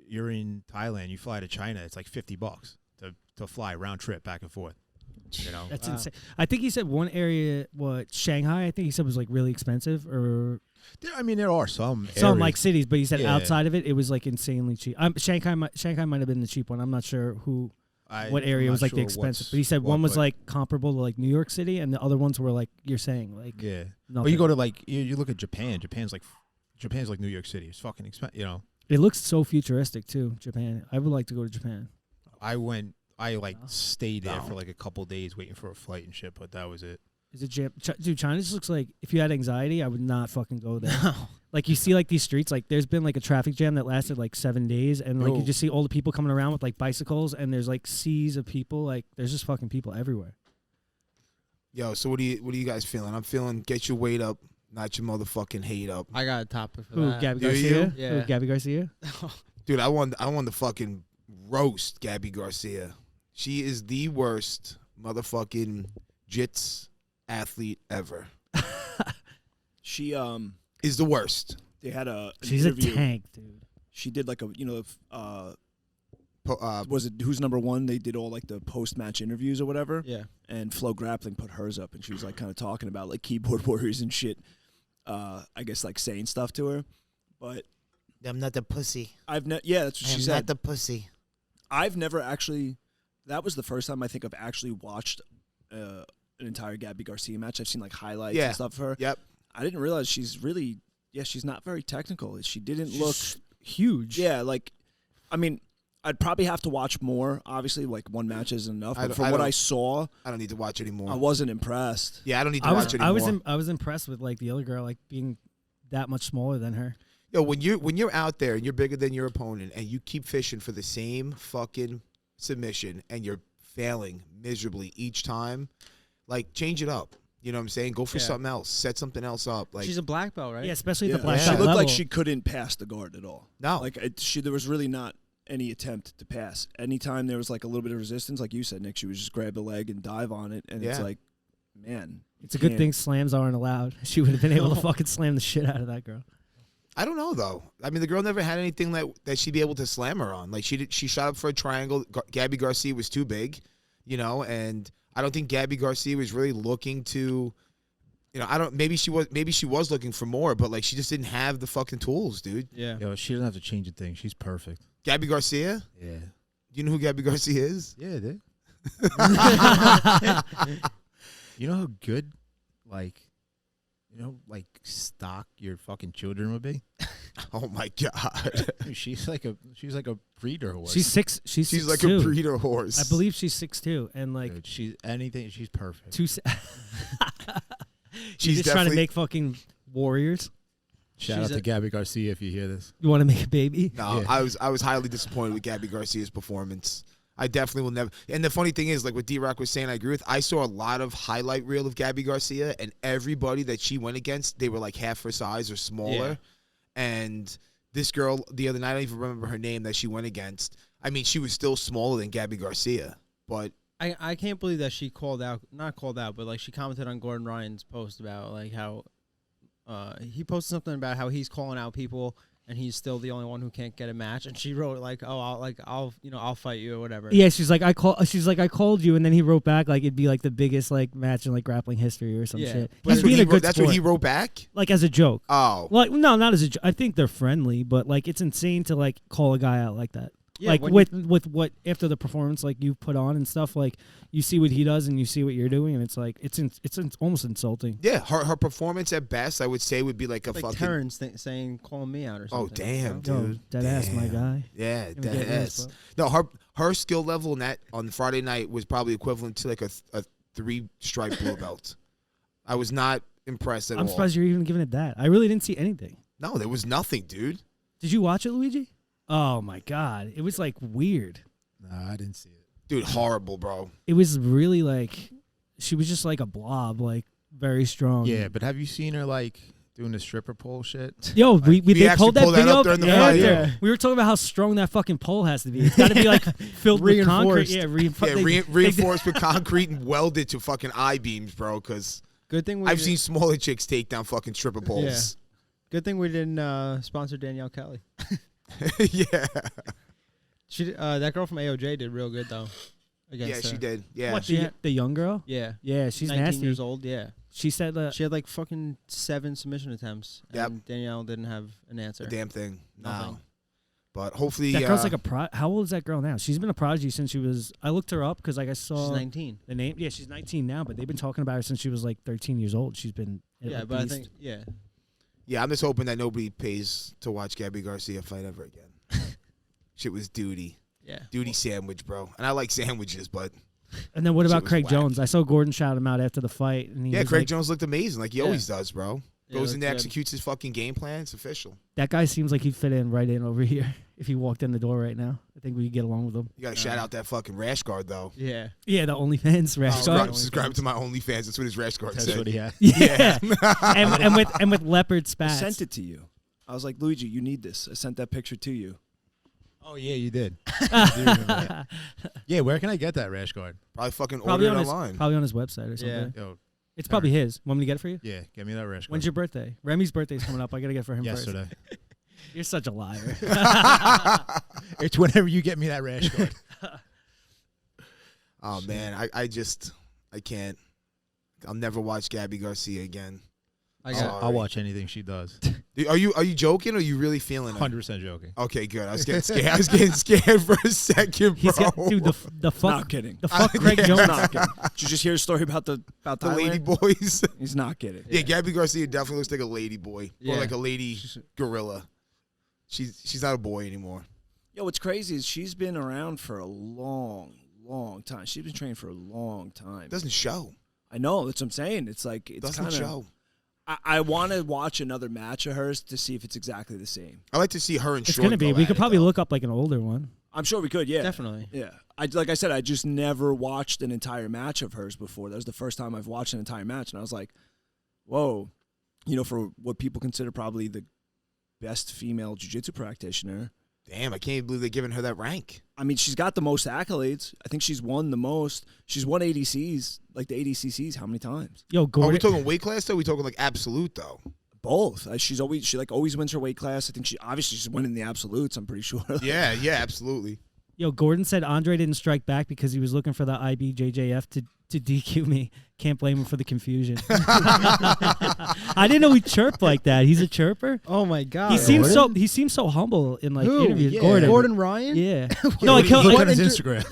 you're in Thailand, you fly to China, it's like $50 to fly round trip back and forth. You know, that's Wow. insane. I think he said one area, Shanghai. I think he said was like really expensive, or there are some some areas. like cities, but he said Yeah. outside of it, it was like insanely cheap. Shanghai might have been the cheap one. I'm not sure what area I'm was not like the sure expensive, what's but he said what, one was but- like comparable to like New York City, and the other ones were like you're saying like yeah. nothing. But you go to like you look at Japan. Japan's like New York City. It's fucking expensive. You know, It looks so futuristic too. Japan. I would like to go to Japan. I like No. stayed there No. for like a couple days waiting for a flight and shit, but that was it. Is it dude? China just looks like if you had anxiety, I would not fucking go there. Like you see like these streets, like there's been like a traffic jam that lasted like 7 days, and like you Yo. just see all the people coming around with like bicycles, and there's like seas of people. Like there's just fucking people everywhere. Yo, so what are you guys feeling? I'm feeling get your weight up, not your motherfucking hate up. I got a topic for Who? that. Gabby Do Garcia. you? Yeah. Who? Gabby Garcia. Dude, I want to fucking roast Gabby Garcia. She is the worst motherfucking Jits athlete ever. She Is the worst. they had an She's a interview. tank, dude. She did like Po- was it Who's Number One? They did all like the post match interviews or whatever. Yeah. And Flow Grappling put hers up, and she was like kind of talking about like keyboard warriors and shit. I guess like saying stuff to her, but I'm not the pussy. yeah, that's what she said. the pussy. I've never actually. That was the first time I think I've actually watched an entire Gabby Garcia match. I've seen like highlights Yeah. and stuff of her. Yep. I didn't realize she's really. Yeah, she's not very technical. She didn't look. She's huge. Yeah, like, I mean, I'd probably have to watch more. Obviously, like one match isn't enough. I But from what don't- I saw, I don't need to watch anymore. I wasn't impressed. Yeah, I don't need to I watch anymore. I was impressed with like the other girl like being that much smaller than her. Yo, when you're out there and you're bigger than your opponent and you keep fishing for the same fucking submission and you're failing miserably each time, like change it up. You know what I'm saying? Go for Yeah. something else. Set something else up. Like She's a black belt, right? Yeah, especially Yeah. at the black She belt looked level. like she couldn't pass the guard at all. no. Like there was really not any attempt to pass. Anytime there was like a little bit of resistance, like you said, Nick, she would just grab the leg and dive on it, and it's Yeah. like, man, It's a good can't. thing slams aren't allowed. She would have been able to fucking slam the shit out of that girl. I don't know though. I mean, the girl never had anything that she'd be able to slam her on. Like she shot up for a triangle. Gabby Garcia was too big, and I don't think Gabby Garcia was really looking to, maybe she was looking for more, but like she just didn't have the fucking tools, dude. Yeah. Yo, she doesn't have to change a thing. She's perfect. Gabby Garcia? Yeah. You know who Gabby Garcia is? Yeah, dude. You know how good, like stock your fucking children would be? Oh my god. She's like a breeder horse. She's six. She's She's like 6'2". a breeder horse. I believe she's 6'2", and like Dude, she's perfect. she's She's just trying to definitely- make fucking warriors. Shout out to Gabby Garcia if you hear this. You want to make a baby? No, Yeah. I was highly disappointed with Gabby Garcia's performance. I definitely will never. And the funny thing is, like what D-Rock was saying, I agree with. I saw a lot of highlight reel of Gabby Garcia, and everybody that she went against, they were like half her size or smaller. Yeah. And this girl, the other night, I don't even remember her name that she went against. I mean, she was still smaller than Gabby Garcia, but I can't believe that she not called out, but like she commented on Gordon Ryan's post about like how he posted something about how he's calling out people and he's still the only one who can't get a match, and she wrote like, "Oh, I'll fight you or whatever." Yeah, she's like I called you, and then he wrote back like it'd be like the biggest like match in like grappling history or some Yeah, shit. but He's being a good that's sport. what he wrote back. Like as a joke. Oh, Like no, not as a. I think they're friendly, but like it's insane to like call a guy out like that. Yeah, like when with what after the performance like you put on and stuff, like you see what he does and you see what you're doing, and it's like it's almost insulting. yeah. Her performance at best, I would say, would be like a like fucking. Terrence saying calling me out or Oh something. damn, Yo, dude. dead ass, my Damn. guy. Yeah, Let me dead get this, ass. bro. No, her skill level in that on Friday night was probably equivalent to like a 3-stripe blue belt. I was not impressed at I'm all. surprised you're even giving it that. I really didn't see anything. No, there was nothing, dude. Did you watch it, Luigi? Oh my god, it was like weird. Nah, I didn't see it. Dude, horrible, bro. It was really like she was just like a blob, like very strong. Yeah, but have you seen her like doing the stripper pole shit? Yo, we they actually pulled that pulled that video up during the yeah, fight, there. yeah. We were talking about how strong that fucking pole has to be. It's got to be like filled with concrete. Reinforced. Yeah, Reinforced with concrete and welded to fucking I-beams, bro, because Good thing we I've did- seen smaller chicks take down fucking stripper poles. Good thing we didn't sponsor Danielle Kelly. Yeah. She that girl from AOJ did real good though. Yeah, Against she her. did. Yeah. What the young girl? Yeah. Yeah, she's 19 nasty. years old. Yeah. She said She had like fucking 7 submission attempts. Yep. And Danielle didn't have an answer. The damn thing. No. Nothing. But hopefully that girl's like a how old is that girl now? She's been a prodigy since she was. I looked her up because like I saw She's 19. the name. Yeah, she's 19 now, but they've been talking about her since she was like 13 years old. She's been Yeah, a but I beast. think yeah, I'm just hoping that nobody pays to watch Gabby Garcia fight ever again. Shit was duty. yeah. Duty sandwich, bro. And I like sandwiches, but And then what Shit about was Craig whack. Jones? I saw Gordon shout him out after the fight, and he yeah, was Craig like, Jones looked amazing like he Yeah. always does, bro. Yeah, Goes in there, that's good. executes his fucking game plan. It's official. that guy seems like he'd fit in right in over here if he walked in the door right now. I think we could get along with him. You got to shout out that fucking rash guard, though. Yeah. Yeah, the OnlyFans rash Oh, guard. right. Subscribe to my OnlyFans. That's what his rash guard That's said. what he had. Yeah, and with leopard I spats. sent it to you. I was like, Luigi, you need this. I sent that picture to you. Oh yeah, you did. I do remember that. Yeah, where can I get that rash guard? Probably fucking Probably order on it his online. probably on his website or something. Yeah. Yo, It's probably his. Want me to get it for you? yeah, get me that rash guard. When's your birthday? Remy's birthday's coming up. I gotta get it for him Yesterday. first. You're such a liar. It's whenever you get me that rash guard. Oh, man. I can't. I'll never watch Gabby Garcia again. I Sorry. got I'll watch anything she does. Are you joking or are you really feeling it? 100% joking. Okay, good. I was getting scared. I was getting scared for a second, He's bro. got dude the fuck Not kidding. the fuck Craig Yeah. Jones. Not kidding. Did you just hear a story about the the Thailand? lady boys. He's not kidding. Yeah, Gabby Garcia definitely looks like a lady boy or Yeah. like a lady gorilla. She's not a boy anymore. Yo, what's crazy is she's been around for a long time. She's been training for a long time. It doesn't show. I know. That's what I'm saying. It's like It it's doesn't kind of. show. I want to watch another match of hers to see if it's exactly the same. I like to see her and It's Short gonna be. go We at could it, probably though. look up like an older one. I'm sure we could. Yeah, definitely. Yeah. Like I said, I just never watched an entire match of hers before. That was the first time I've watched an entire match, and I was like, "Whoa!" You know, for what people consider probably the best female jiu-jitsu practitioner. Damn, I can't believe they're giving her that rank. I mean, she's got the most accolades. I think she's won the most. She's won ADCs, like the ADCCs, how many times? Yo, Are Gordon. we talking weight class though? Are we talking like absolute though? Both. She always wins her weight class. I think she's winning the absolutes. I'm pretty sure. Yeah, absolutely. Yo, Gordon said Andre didn't strike back because he was looking for the IBJJF to DQ me. Can't blame him for the confusion. I didn't know he chirped like that. He's a chirper. Oh my god. He seems so humble in like Who? interviews. Yeah. Gordon. Ryan? Yeah. No, like look at his Instagram.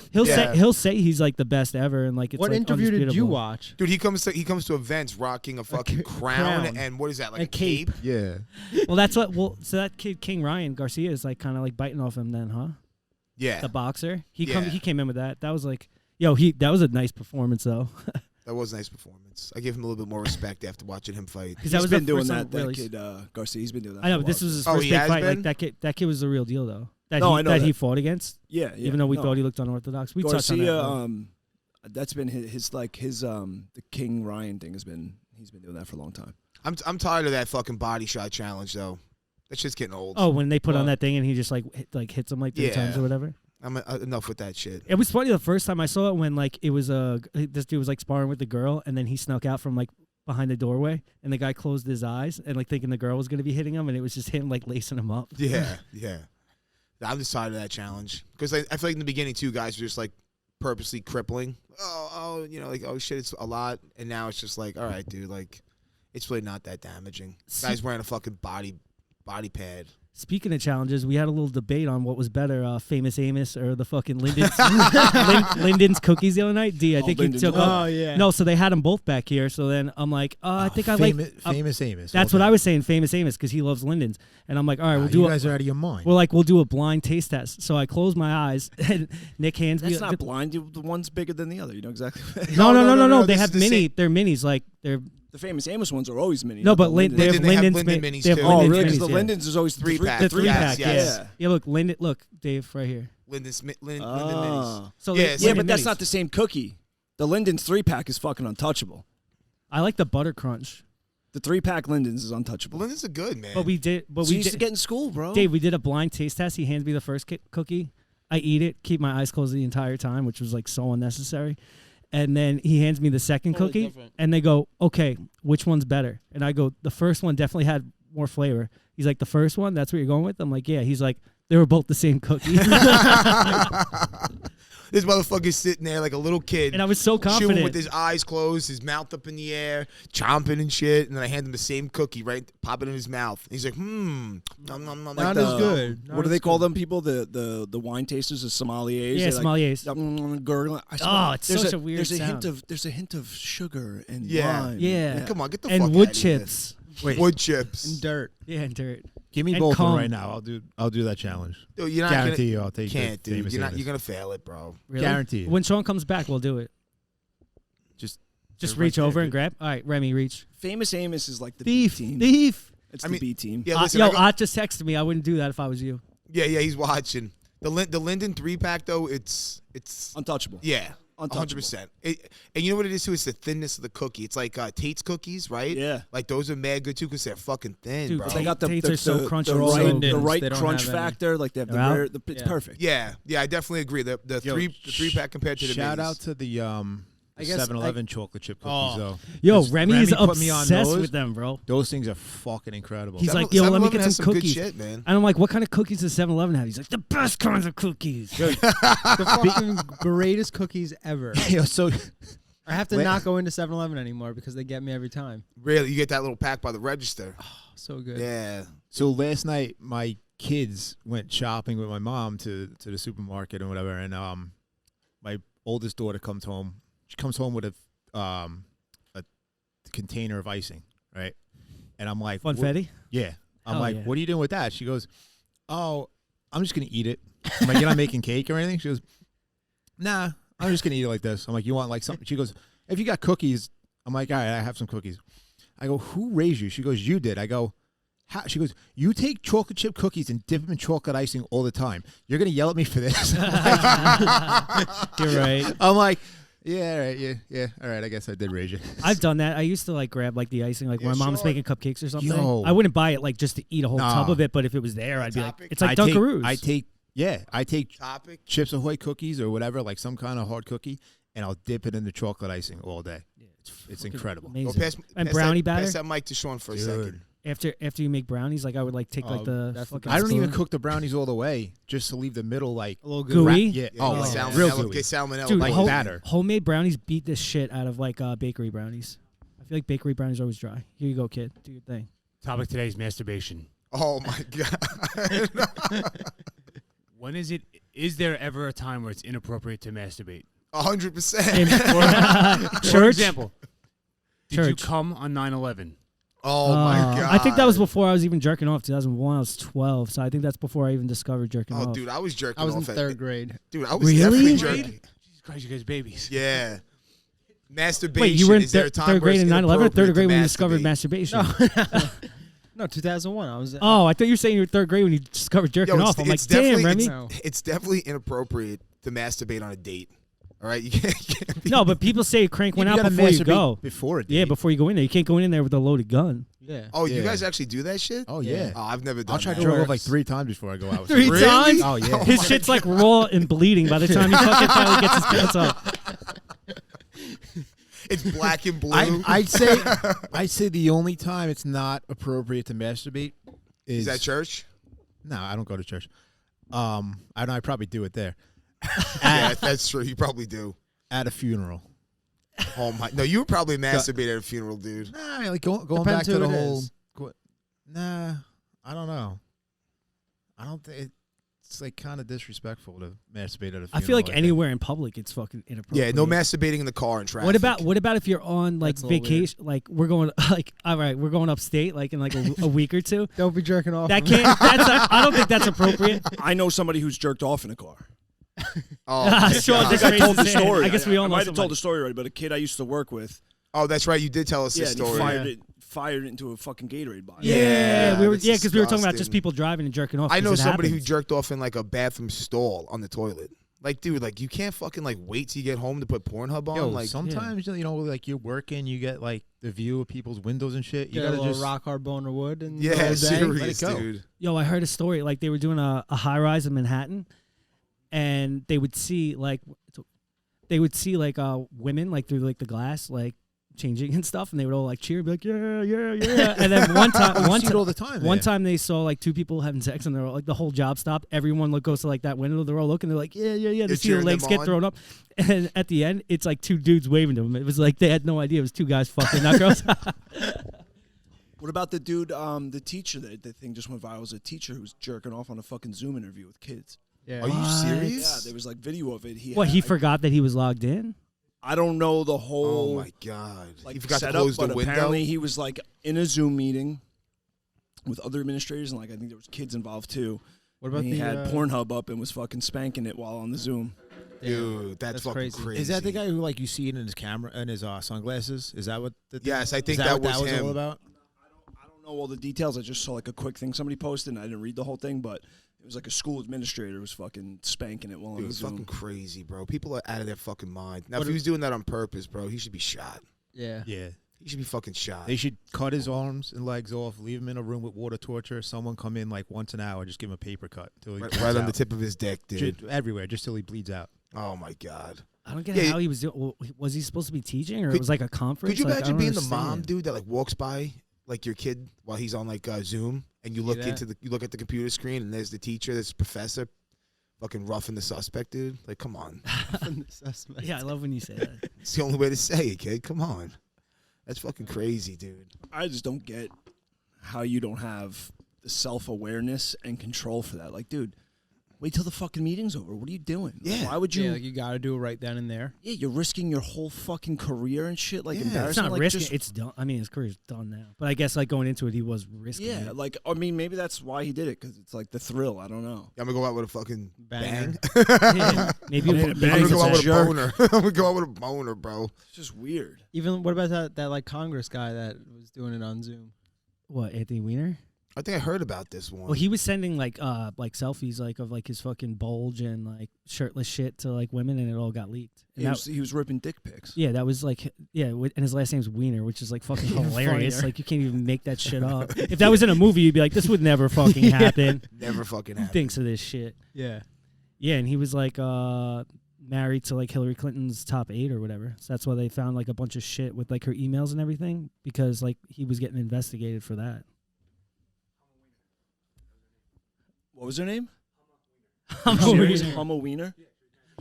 he'll say he's like the best ever and like it's What like interview did you undisputable. watch? Dude, he comes to events rocking a fucking crown, crown. and what is that, like A a cape? Yeah. Well, that's what. Well, so that kid King Ryan Garcia is like kind of like biting off him then, huh? Yeah. The boxer. He Yeah. came in with that. That was like, that was a nice performance though. That was a nice performance. I give him a little bit more respect after watching him fight. Because He's was been the doing first that. time That really- kid Garcia. He's been doing that. I know, for but this a was while. his Oh, first he big has fight. been? Like that kid was the real deal though. That No, he I know that he that. fought against. Yeah. Even though we thought he looked unorthodox. We touched on that. Garcia. though. That's been his the King Ryan thing he's been doing that for a long time. I'm tired of that fucking body shot challenge though. That shit's getting old. Oh, when they put on Well, that thing and he just like hits him like 3 times Yeah. or whatever. I'm enough with that shit. It was funny the first time I saw it when like it was this dude was like sparring with the girl and then he snuck out from like behind the doorway and the guy closed his eyes and like thinking the girl was gonna be hitting him and it was just him like lacing him up. Yeah. I'm just tired of that challenge because I feel like in the beginning too, guys were just like purposely crippling. Oh, like oh shit, it's a lot, and now it's just like, all right, dude, like it's really not that damaging. Guys wearing a fucking body pad. Speaking of challenges, we had a little debate on what was better, Famous Amos or the fucking Linden's, Linden's cookies the other night. D, I think you Linden. took. Oh yeah. No, so they had them both back here. So then I'm like, I think I like. Famous Amos. That's what I was saying, Famous Amos, because he loves Linden's, and I'm like, all right, we'll do. You guys are out of your mind. We'll do a blind taste test. So I close my eyes, and Nick hands me. That's not blind. The one's bigger than the other. You know exactly. No. They this have is the mini. same- They're minis. Like they're The Famous Amos ones are always mini. no, not but the they have Linden, they have Linden's. Linden minis They have too. Oh, Linden's really? Because minis, the yeah. Linden's is always 3-pack. The 3-pack. Yes, Yeah. yes. Yeah. Look, Linden. Look, Dave, right here. Linden minis. Ah. So Yeah, they- it's Yeah, Linden but that's minis. not the same cookie. The Linden's 3-pack is fucking untouchable. I like the butter crunch, The 3-pack Linden's is untouchable. Lindens are good, man. but we did. But So we you used to did. get in school, bro. Dave, we did a blind taste test. He hands me the first cookie. I eat it, keep my eyes closed the entire time, which was like so unnecessary. And then he hands me the second Totally cookie, different. and they go, "Okay, which one's better?" And I go, "The first one definitely had more flavor." He's like, "The first one? That's what you're going with?" I'm like, "Yeah." He's like, "They were both the same cookie." This motherfucker's sitting there like a little kid. And I was so chewing confident. with his eyes closed, his mouth up in the air, chomping and shit. And then I hand him the same cookie, right? Pop it in his mouth. And he's like, nom, nom, nom. Not Like as the- good. What do they call them people? The wine tasters, the sommeliers. Yeah, They sommeliers. Gurgling. Oh, it's there's such a weird There's sound. There's a hint of sugar and Yeah. lime. Yeah. Come on, get the and fuck wood outta here. chips. Wait, Wood chips. And dirt. Yeah, and dirt. give me and both of them calm. right now. I'll do that challenge. Dude, you're not Guarantee gonna, you, I'll take. can't, the dude. Famous You're not. Amos. You're gonna fail it, bro. Really? Guarantee it. When Sean comes back, we'll do it. Just Just They're right reach there, over and dude. grab. All right, Remy, reach. Famous Amos is like the Thief. B team. Thief. It's I the mean, B team. Yeah, listen. Yo, I go- Ott just texted me. I wouldn't do that if I was you. yeah, he's watching. The Linden 3-pack though. It's Untouchable. yeah. Untouchable. 100%. And you know what it is too? It's the thinness of the cookie. It's like Tate's cookies, right? Yeah. Like those are mad good too because they're fucking thin, Dude, bro. but They got the Tates are so crunchy. the They're all right, the Lindens. right They don't crunch have any. factor. Like they have the They're out? rare. It's Yeah. perfect. Yeah, I definitely agree. The Yo, 3-pack compared to the shout minis. out to the I guess 7-Eleven chocolate chip cookies Oh. though. Yo, Just Remy is put me on obsessed those. with them, bro. Those things are fucking incredible. He's like, yo, let me 7-Eleven get has some good cookies. shit, man. And I'm like, what kind of cookies does 7-Eleven have? He's like, the best kinds of cookies. The fucking greatest cookies ever. Yo, so I have to Wait. not go into 7-Eleven anymore because they get me every time. Really, you get that little pack by the register. So good. Yeah. So last night, my kids went shopping with my mom to the supermarket and whatever, and my oldest daughter comes home. She comes home with a container of icing, right? And I'm like, Funfetti? Yeah. I'm Hell like, yeah. what are you doing with that? She goes, oh, I'm just gonna eat it. I'm like, you're not making cake or anything? She goes, nah, I'm just gonna eat it like this. I'm like, you want like something? She goes, if you got cookies. I'm like, all right, I have some cookies. I go, who raised you? She goes, you did. I go, how? She goes, you take chocolate chip cookies and dip them in chocolate icing all the time. You're going to yell at me for this? You're right. I'm like, yeah, all right, yeah, all right, I guess I did raise you. I've done that. I used to like grab like the icing, like Yeah, when my mom's sure. making cupcakes or something. Yo. I wouldn't buy it like just to eat a whole Nah. tub of it, but if it was there, I'd be like, Topic. it's like I Dunkaroos. take Yeah, I take Topic. Chips Ahoy cookies or whatever, like some kind of hard cookie, and I'll dip it in the chocolate icing all day. It's incredible. Go Amazing. pass, And pass brownie that, batter? Pass that mic to Sean for a second. After you make brownies, like I would like take like the that's the fucking I don't even spoon. cook the brownies all the way, just to leave the middle like A little Gooey? Yeah. Yeah, Oh, get yeah. salmonella, Real gooey. Get salmonella. Dude, like whole- batter. Homemade brownies beat the shit out of like bakery brownies. I feel like bakery brownies are always dry. Here you go, kid. Do your thing. Topic today is masturbation. Oh my god. When is it? Is there ever a time where it's inappropriate to masturbate? 100%. For Church. example, did you Church. come on 9/11? Oh my god. I think that was before I was even jerking off. 2001, I was 12, so I think that's before I even discovered jerking Oh, off. dude, I was jerking I was in off at 3rd grade. Dude, I was Really? definitely Grade? jerking. Jesus Christ, you guys babies. Yeah. Masturbation. Wait, you were in is there a time third where grade it's in 9/11, or inappropriate third to grade when you discovered masturbate? masturbation? No, 2001. I was. Oh, I thought you were saying you were 3rd grade when you discovered jerking off. I'm like, damn, Remy. It's definitely inappropriate to masturbate on a date. All right, you can't be, No, but people say crank one You out gotta before you masturbate go. before it. Yeah, before you go in there. You can't go in there with a loaded gun. Yeah. Oh, you Yeah. guys actually do that shit? Oh yeah. Oh, I've never done I'll try that. to jerk off like works. 3 times before I go out. with Three someone. Really? times? Oh yeah. His shit's like raw and bleeding by the time he fucking finally gets his pants up. It's black and blue. I'd say the only time it's not appropriate to masturbate is that church? No, I don't go to church. I probably do it there. Yeah, that's true. You probably do. At a funeral. Oh my! No, you were probably masturbating at a funeral, dude. Nah, like going back Depends to who the it whole. is. Nah, I don't know. I don't think it's like kind of disrespectful to masturbate at a funeral. I feel like that. anywhere in public, it's fucking inappropriate. Yeah, no masturbating in the car in traffic. What about if you're on like That's a little vacation? Like we're going like all right, we're going upstate like in like a week or two. Don't be jerking off. That can't. I don't think that's appropriate. I know somebody who's jerked off in a car. Oh, my Sean God. I just think I told the raises his hand. story. I guess we all know might have told somebody. the story already, but a kid I used to work with, Oh, that's right. You did tell us yeah, this and he story. fired it into a fucking Gatorade bottle. Yeah, we were. that's Yeah, because we were talking about just disgusting. people driving and jerking off. I 'cause know it somebody who happens. jerked off in like a bathroom stall on the toilet. Like, dude, like you can't fucking like wait till you get home to put Pornhub on. Yo, like, sometimes like you're working, you get like the view of people's windows and shit. You Get a gotta little just rock hard boner wood and yeah, all day. serious, Let it go. dude. Yo, I heard a story. Like they were doing a high rise in Manhattan, and they would see like women like through like the glass like changing and stuff, and they would all like cheer, be like yeah, yeah, yeah. And then one see it all the time. One there. time they saw like 2 people having sex, and they're all, like the whole job stopped. Everyone goes to like that window. They're all looking. They're like, yeah, yeah, yeah. They You're see the cheering legs them get on? thrown up, and at the end, it's like 2 dudes waving to them. It was like they had no idea it was 2 guys fucking, not girls. What about the dude, the teacher that the thing just went viral? It was a teacher who was jerking off on a fucking Zoom interview with kids. Yeah. Are you What? Yeah, serious? there was like video of it. What, he forgot that he was logged in? I don't know the Oh whole my god! like You forgot to setup, close the but window. apparently he was like in a Zoom meeting with other administrators, and like I think there was kids involved too. What about And he the had Pornhub up and was fucking spanking it while on the Zoom. Dude, that's fucking crazy. crazy. Is that the guy who like you see it in his camera and his sunglasses? Is that what? Yes, I think is that what was him. all about. I don't know all the details. I just saw like a quick thing somebody posted, and I didn't read the whole thing, but it was like a school administrator was fucking spanking it while on Dude, the it's Zoom. fucking crazy, bro. People are out of their fucking mind. Now, What if he was doing that on purpose, bro, he should be shot. Yeah. Yeah. He should be fucking shot. They should cut his arms and legs off, leave him in a room with water torture. Someone come in like once an hour, just give him a paper cut till he right bleeds on the out. tip of his dick, dude. Everywhere, just till he bleeds out. Oh my god. I don't get Yeah, how he was doing. Was he supposed to be teaching, or Could- it was like a conference? Could you Like, I imagine don't being the understand. mom, dude, that like walks by like your kid while he's on like Zoom, and you look that? you look at the computer screen, and there's the teacher, there's the professor, fucking roughing the suspect, dude. Like, come on. Yeah, I love when you say that. It's the only way to say it, kid. Come on. That's fucking crazy, dude. I just don't get how you don't have the self-awareness and control for that. Like, dude, wait till the fucking meeting's over. What are you doing? Like, Yeah. why would you? Yeah, like you gotta do it right then and there. Yeah, you're risking your whole fucking career and shit. Like, Yeah. embarrassing. It's not like, risky. just- It's done. I mean, his career's done now. But I guess like going into it, he was risking yeah, it. like, I mean, maybe that's why he did it, because it's like the thrill. I don't know. I'm gonna go out with a fucking Banger. bang. Yeah, maybe Yeah, maybe bang I'm he's gonna go a out with a jerk. boner. I'm gonna go out with a boner, bro. It's just weird. Even what about that like Congress guy that was doing it on Zoom? What, Anthony Weiner? I think I heard about this one. Well, he was sending like selfies like of like his fucking bulge and like shirtless shit to like women, and it all got leaked. And He was ripping dick pics. yeah, that was like and his last name's Wiener, which is like fucking hilarious. Funnier. Like you can't even make that shit up. If that was in a movie, you'd be like, this would never fucking happen. Never fucking Who happened. thinks of this shit? Yeah. Yeah, and he was like married to like Hillary Clinton's top 8 or whatever. So that's why they found like a bunch of shit with like her emails and everything, because like he was getting investigated for that. What was her name? Hummo Serious? Wiener. Hummo Wiener?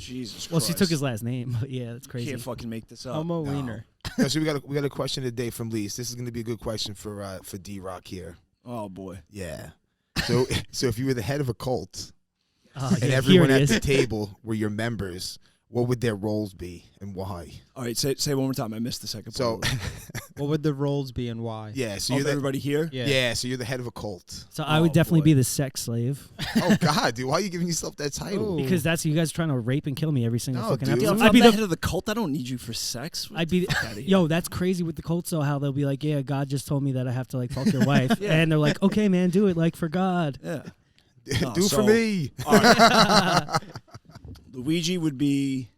Jesus Well, Christ. she took his last name, but yeah, that's crazy. Can't fucking make this up. Homo No. wiener. No, so we got a question today from Lise. This is going to be a good question for D-Rock here. Oh, boy. Yeah. So if you were the head of a cult Oh, and yeah, everyone here it at the is. table were your members, what would their roles be and why? All right, say it one more time. I missed the second So part. What would the roles be and why? yeah, so Of you're the, everybody here? yeah, so you're the head of a cult. So I would Oh, definitely boy. be the sex slave, Oh God, dude, why are you giving yourself that title? Ooh. because that's you guys trying to rape and kill me every single No, fucking dude. Yo, episode. if I'd be I'm the the head of the cult, I don't need you for sex. What I'd the be fuck outta here. yo, that's crazy with the cults though, how they'll be like, yeah, God just told me that I have to like fuck your wife, Yeah. and they're like, okay, man, do it like for God. Yeah. Do it so- for me. All right. Luigi would be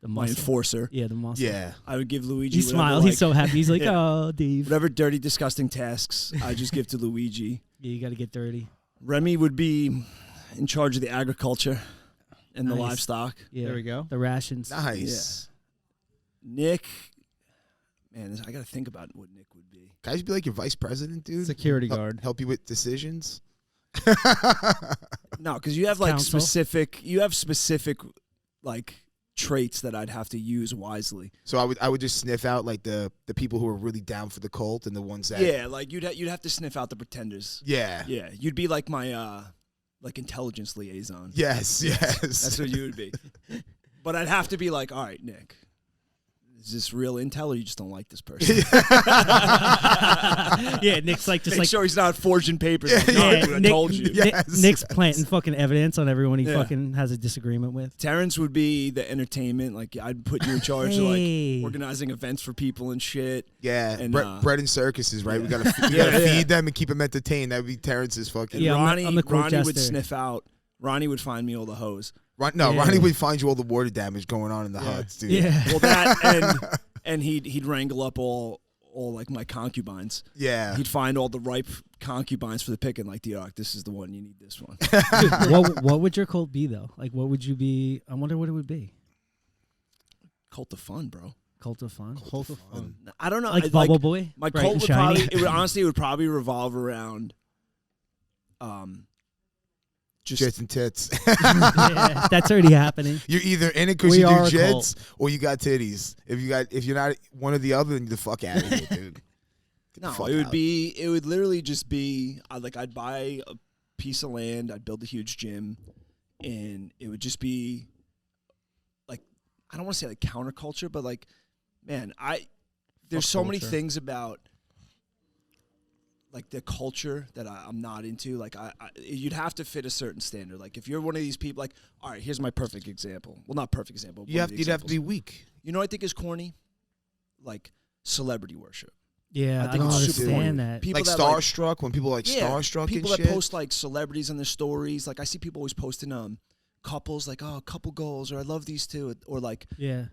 The my muscle. enforcer. Yeah, the muscle. Yeah. I would give Luigi He whatever, smiled. like, He's so happy. He's like, Yeah. oh, Dave. whatever dirty, disgusting tasks I just give to Luigi. Yeah, you got to get dirty. Remy would be in charge of the agriculture and the Nice. livestock. Yeah, There we go. the rations. Nice. Nick, man, I got to think about what Nick would be. Can I just be like your vice president, dude? Security guard. Help you with decisions. No, because you have like Counsel. specific like traits that I'd have to use wisely. So I would just sniff out like the people who are really down for the cult and the ones that Yeah, like you'd have to sniff out the pretenders. yeah. Yeah, you'd be like my like intelligence liaison. Yes, yes. That's what you would be. But I'd have to be like, all right, Nick, is this real intel or you just don't like this person? Yeah, Nick's like just Make like sure he's not forging papers. Like, no, yeah, dude, I Nick, told you. Yes, Nick's yes. planting fucking evidence on everyone he Yeah. fucking has a disagreement with. Terrence would be the entertainment. Like I'd put you in charge of Hey. like organizing events for people and shit. Yeah, And, bread and circuses, right? yeah. We gotta, Yeah, yeah. feed them and keep them entertained. That would be Terrence's fucking. Yeah, Ronnie, I'm the court Ronnie would jester. sniff out. Ronnie would find me all the hoes. No, Yeah. Ronnie would find you all the water damage going on in the huts, dude. Yeah. Well, that and he'd wrangle up all like my concubines. Yeah. He'd find all the ripe concubines for the picking. Like, Doc, this is the one. You need this one. Dude, what would your cult be though? Like, what would you be? I wonder what it would be. Cult of fun, bro. Cult of fun, Cult of fun. I don't know. like Bubble Boy. My bright cult and would shiny? probably. It would honestly. It would probably revolve around. Just Jits and tits. Yeah, that's already happening. You're either in it because We you do are a jits cult. or you got titties. If you're not one or the other, then get the fuck out of here, dude. Get the no. fuck It would out. be. It would literally just be. I'd buy a piece of land. I'd build a huge gym, and it would just be. Like, I don't want to say like counterculture, but like, man, there's Fuck so many culture. things about. Like the culture that I'm not into, like you'd have to fit a certain standard. Like if you're one of these people, like, all right, here's my perfect example. Well, not perfect example. You'd have to be weak. You know what I think is corny? Like celebrity worship. Yeah, I I, think don't it's super understand weird. that. People Like that starstruck when people are like starstruck people and that shit. post like celebrities on their stories. Like I see people always posting couples like, oh, couple goals, or I love these two, or like Yeah,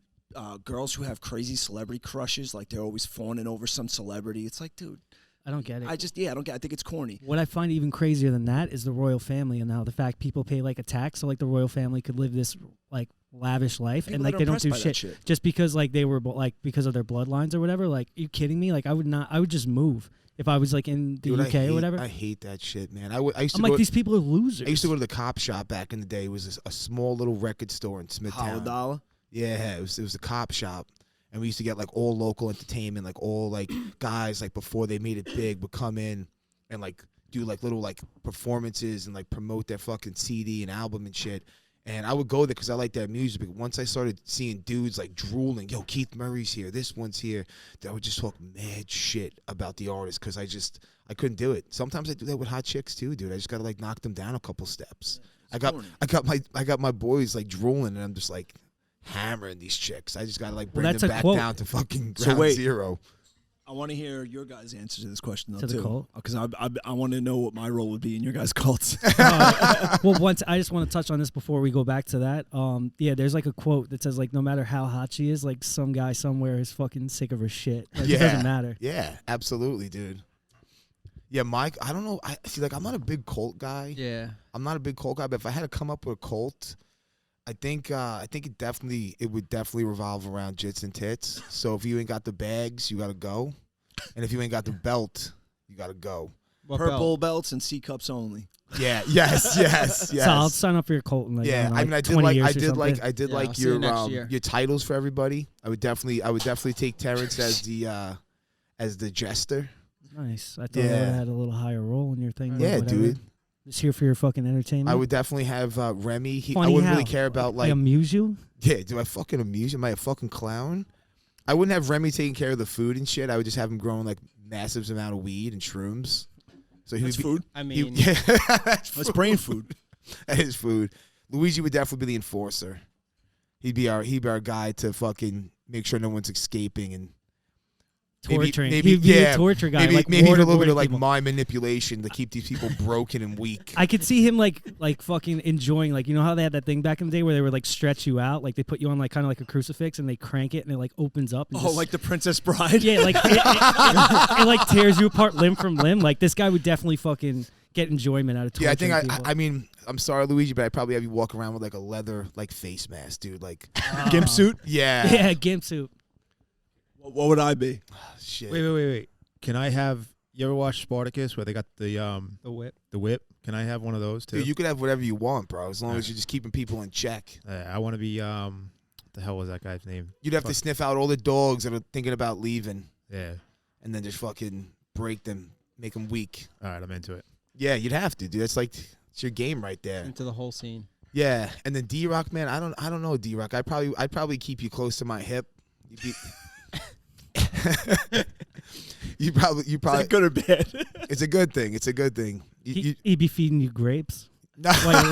girls who have crazy celebrity crushes. Like they're always fawning over some celebrity. It's like, dude, I don't get it. I don't get. I think it's corny. What I find even crazier than that is the royal family, and now the fact people pay like a tax, so like the royal family could live this like lavish life, People and that like are they don't impressed do by that shit just because like they were like because of their bloodlines or whatever. Like, are you kidding me? Like, I would just move if I was like in the Dude, UK or whatever. I hate that shit, man. I used to I'm go. like, these people are losers. I used to go to the cop shop back in the day. It was a small little record store in Smithtown. $1. Yeah, it was a cop shop. And we used to get like all local entertainment, like all like guys like before they made it big would come in and like do like little like performances and like promote their fucking CD and album and shit. And I would go there because I like that music. But once I started seeing dudes like drooling, yo, Keith Murray's here, this one's here, that would just talk mad shit about the artist because I couldn't do it. Sometimes I do that with hot chicks too, dude. I just gotta like knock them down a couple steps. I got my boys like drooling and I'm just like hammering these chicks. I just gotta like bring that's them a back quote. down to fucking So ground wait. zero. I want to hear your guys' answer to this question, though, To the too. cult? Because I want to know what my role would be in your guys' cults. Well, once I just want to touch on this before we go back to that. Yeah, there's like a quote that says like, no matter how hot she is, like some guy somewhere is fucking sick of her shit. Like, it doesn't matter. Yeah, absolutely, dude. Yeah, Mike, I don't know. I see, like, I'm not a big cult guy. Yeah. I'm not a big cult guy, but if I had to come up with a cult, I think it would definitely revolve around Jits and Tits. So if you ain't got the bags, you gotta go, and if you ain't got the belt, you gotta go. What Purple belt? belts and C cups only. Yeah. Yes. So I'll sign up for your cult in like, Yeah, I, don't know, I like did 20 like years I or did something. like I did Yeah, I'll like see you next year. your titles for everybody. I would definitely take Terrence as the jester. Nice. I thought I would have had a little higher role in your thing. but Yeah, whatever. dude. Just here for your fucking entertainment. I would definitely have Remy. I Funny wouldn't really how? care about I like amuse you. yeah. Do I fucking amuse you? Am I a fucking clown? I wouldn't have Remy taking care of the food and shit. I would just have him growing like massive amount of weed and shrooms. So he That's would be, food. I he- mean, yeah, That's brain food. That is food. Luigi would definitely be the enforcer. He'd be our guy to fucking make sure no one's escaping and Torturing. maybe He'd be yeah, a torture guy. maybe like maybe even a little bit waterboarding of like people. mind manipulation to keep these people broken and weak. I could see him like fucking enjoying, like, you know how they had that thing back in the day where they would like stretch you out, like they put you on like kind of like a crucifix and they crank it and it like opens up. And Oh, just, like the Princess Bride? yeah, like it like tears you apart limb from limb. Like this guy would definitely fucking get enjoyment out of torturing Yeah, I think people. I mean, I'm sorry, Luigi, but I'd probably have you walk around with like a leather like face mask, dude. Like, Gimp suit? yeah, yeah, gimp suit. What would I be? shit. Wait. Can I have? You ever watch Spartacus where they got the whip. the whip? Can I have one of those too? Dude, you could have whatever you want, bro, as long as you're just keeping people in check. I want to be what the hell was that guy's name? You'd have to sniff out all the dogs that are thinking about leaving, Yeah. and then just fucking break them, make them weak. All right, I'm into it. Yeah, you'd have to, dude. That's like it's your game right there. Into the whole scene. Yeah, and then D-Rock, man, I don't know, D-Rock. I'd probably keep you close to my hip. You'd be you probably Is that good or bad? It's a good thing. It's a good thing. He'd be feeding you grapes. No. While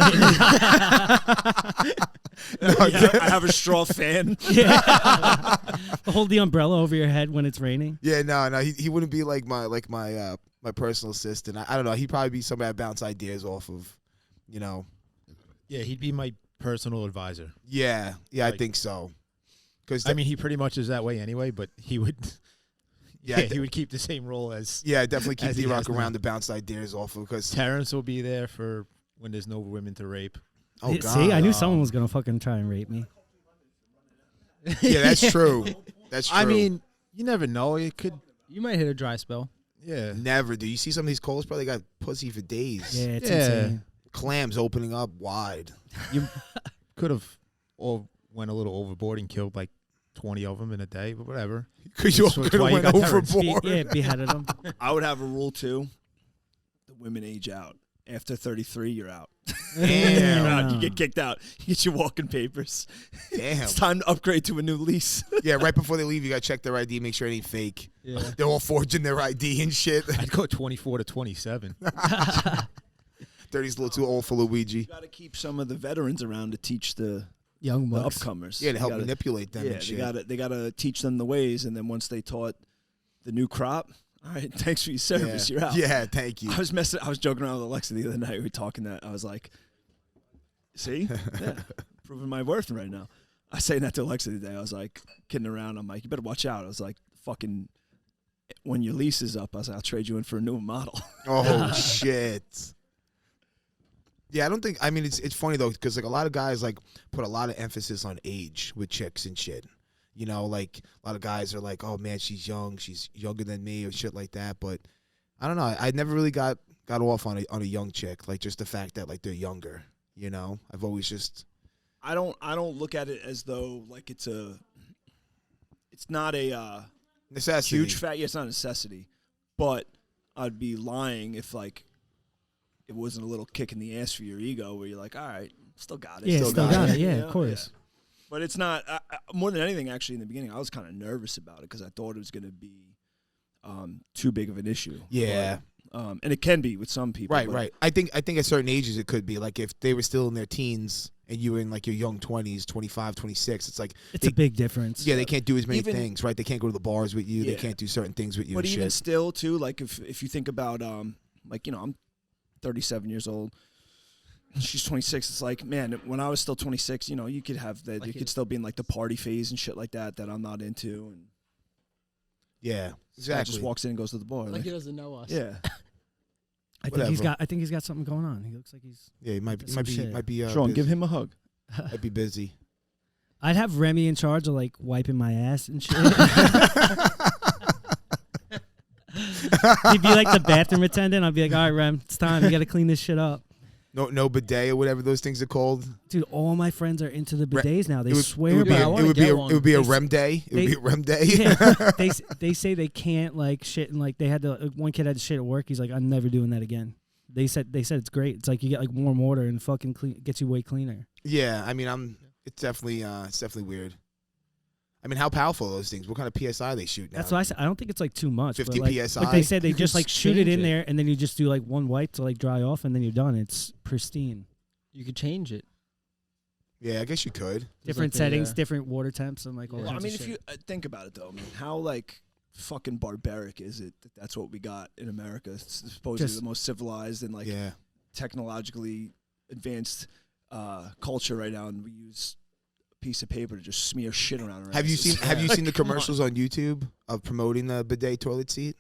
you're laying- I have a straw fan. yeah. Hold the umbrella over your head when it's raining. Yeah, no, he wouldn't be like my my personal assistant. I don't know. He'd probably be somebody I bounce ideas off of, you know. Yeah, he'd be my personal advisor. Yeah, I Like- think so. Because I mean, he pretty much is that way anyway, but he would. Yeah, Yeah, he would keep the same role as yeah, definitely keep As he D-Rock has now. around to bounce ideas off of. Because Terrence will be there for when there's no women to rape. oh Yeah, god, see, I knew someone was gonna fucking try and rape me. yeah, that's true. That's true. I mean, you never know. It could. You might hit a dry spell. Yeah. never do. You see some of these Coles, bro? They got pussy for days. Yeah, it's Yeah. insane. Clams opening up wide. You could have all went a little overboard and killed like 20 of them in a day, but whatever. Because you That's could have why you went got Terrence. overboard. Yeah, beheaded him. I would have a rule, too. The women age out. After 33, you're out. Damn. You're out. You get kicked out. You get your walking papers. Damn. It's time to upgrade to a new lease. Yeah, right before they leave, you got to check their ID, make sure it ain't fake. Yeah. They're all forging their ID and shit. I'd go 24 to 27. 30's a little too old for Luigi. You got to keep some of the veterans around to teach the Young the bucks. upcomers. Yeah, to help You gotta- manipulate them Yeah, and shit. they gotta teach them the ways, and then once they taught the new crop, all right, thanks for your service, yeah. you're out. Yeah, thank you. I was joking around with Alexa the other night. We were talking that I was like, "See, yeah, proving my worth right now." I was saying that to Alexa the other day. I was like kidding around. I'm like, "You better watch out." I was like, "Fucking, when your lease is up, I was like, I'll trade you in for a new model." Oh shit. Yeah, I don't think. I mean, it's funny though because like a lot of guys like put a lot of emphasis on age with chicks and shit. You know, like a lot of guys are like, "Oh man, she's young. She's younger than me," or shit like that. But I don't know. I never really got off on a young chick. Like just the fact that like they're younger. You know, I've always just. I don't look at it as though like it's not a Necessity. huge fact. Yeah, it's not a necessity, but I'd be lying if like it wasn't a little kick in the ass for your ego where you're like, all right, still got it. Yeah, still got it. Yeah, you know? of course. Yeah. But it's not more than anything. Actually, in the beginning, I was kind of nervous about it because I thought it was going to be too big of an issue. Yeah. But, and it can be with some people. Right, but right. I think at certain ages it could be like if they were still in their teens and you're in like your young 20s, 25, 26, it's like It's a big difference. yeah, they can't do as many Even- things, right? They can't go to the bars with you. They Yeah. can't do certain things with you. But and even shit. still, too, like if you think about, like, I'm 37 years old. She's 26. It's like, man, when I was still 26, you could have that. Like You could still be in like the party phase and shit like that I'm not into. And yeah, this guy just exactly. walks in and goes to the bar. Like he doesn't know us. yeah. I think he's Whatever. got something going on. He looks like he's. Yeah, he might be. Some shit. Might be. Sean, busy. give him a hug. Might be busy. I'd have Remy in charge of like wiping my ass and shit. He'd be like the bathroom attendant. I'd be like, all right, Rem, it's time. You got to clean this shit up. No bidet or whatever those things are called. Dude, all my friends are into the bidets now. They It would, swear it would be. by I A, it. it wanna would be. get A, one. it would be a They- rem day. It would they- be a rem day. Yeah, they say they can't like shit and like they had to. One kid had to shit at work. He's like, I'm never doing that again. They said it's great. It's like you get like warm water and fucking clean, gets you way cleaner. Yeah, I mean, it's definitely weird. I mean, how powerful are those things? What kind of PSI they shoot now? That's what I said. I don't think it's like too much. 50 but, like, PSI? Like they said, they You just can like shoot it change in it. there and then you just do like one wipe to like dry off and then you're done. It's pristine. You could change it. Yeah, I guess you could. Different like a, settings, different water temps, and like all Yeah. Well, I kinds mean, of if shit. you think about it, though, man, how like fucking barbaric is it that that's what we got in America? It's supposedly Just- the most civilized and like Yeah. technologically advanced culture right now, and we use a piece of paper to just smear shit around. Our Have you asses. seen Have you seen the Come on. commercials on YouTube of promoting the bidet toilet seat?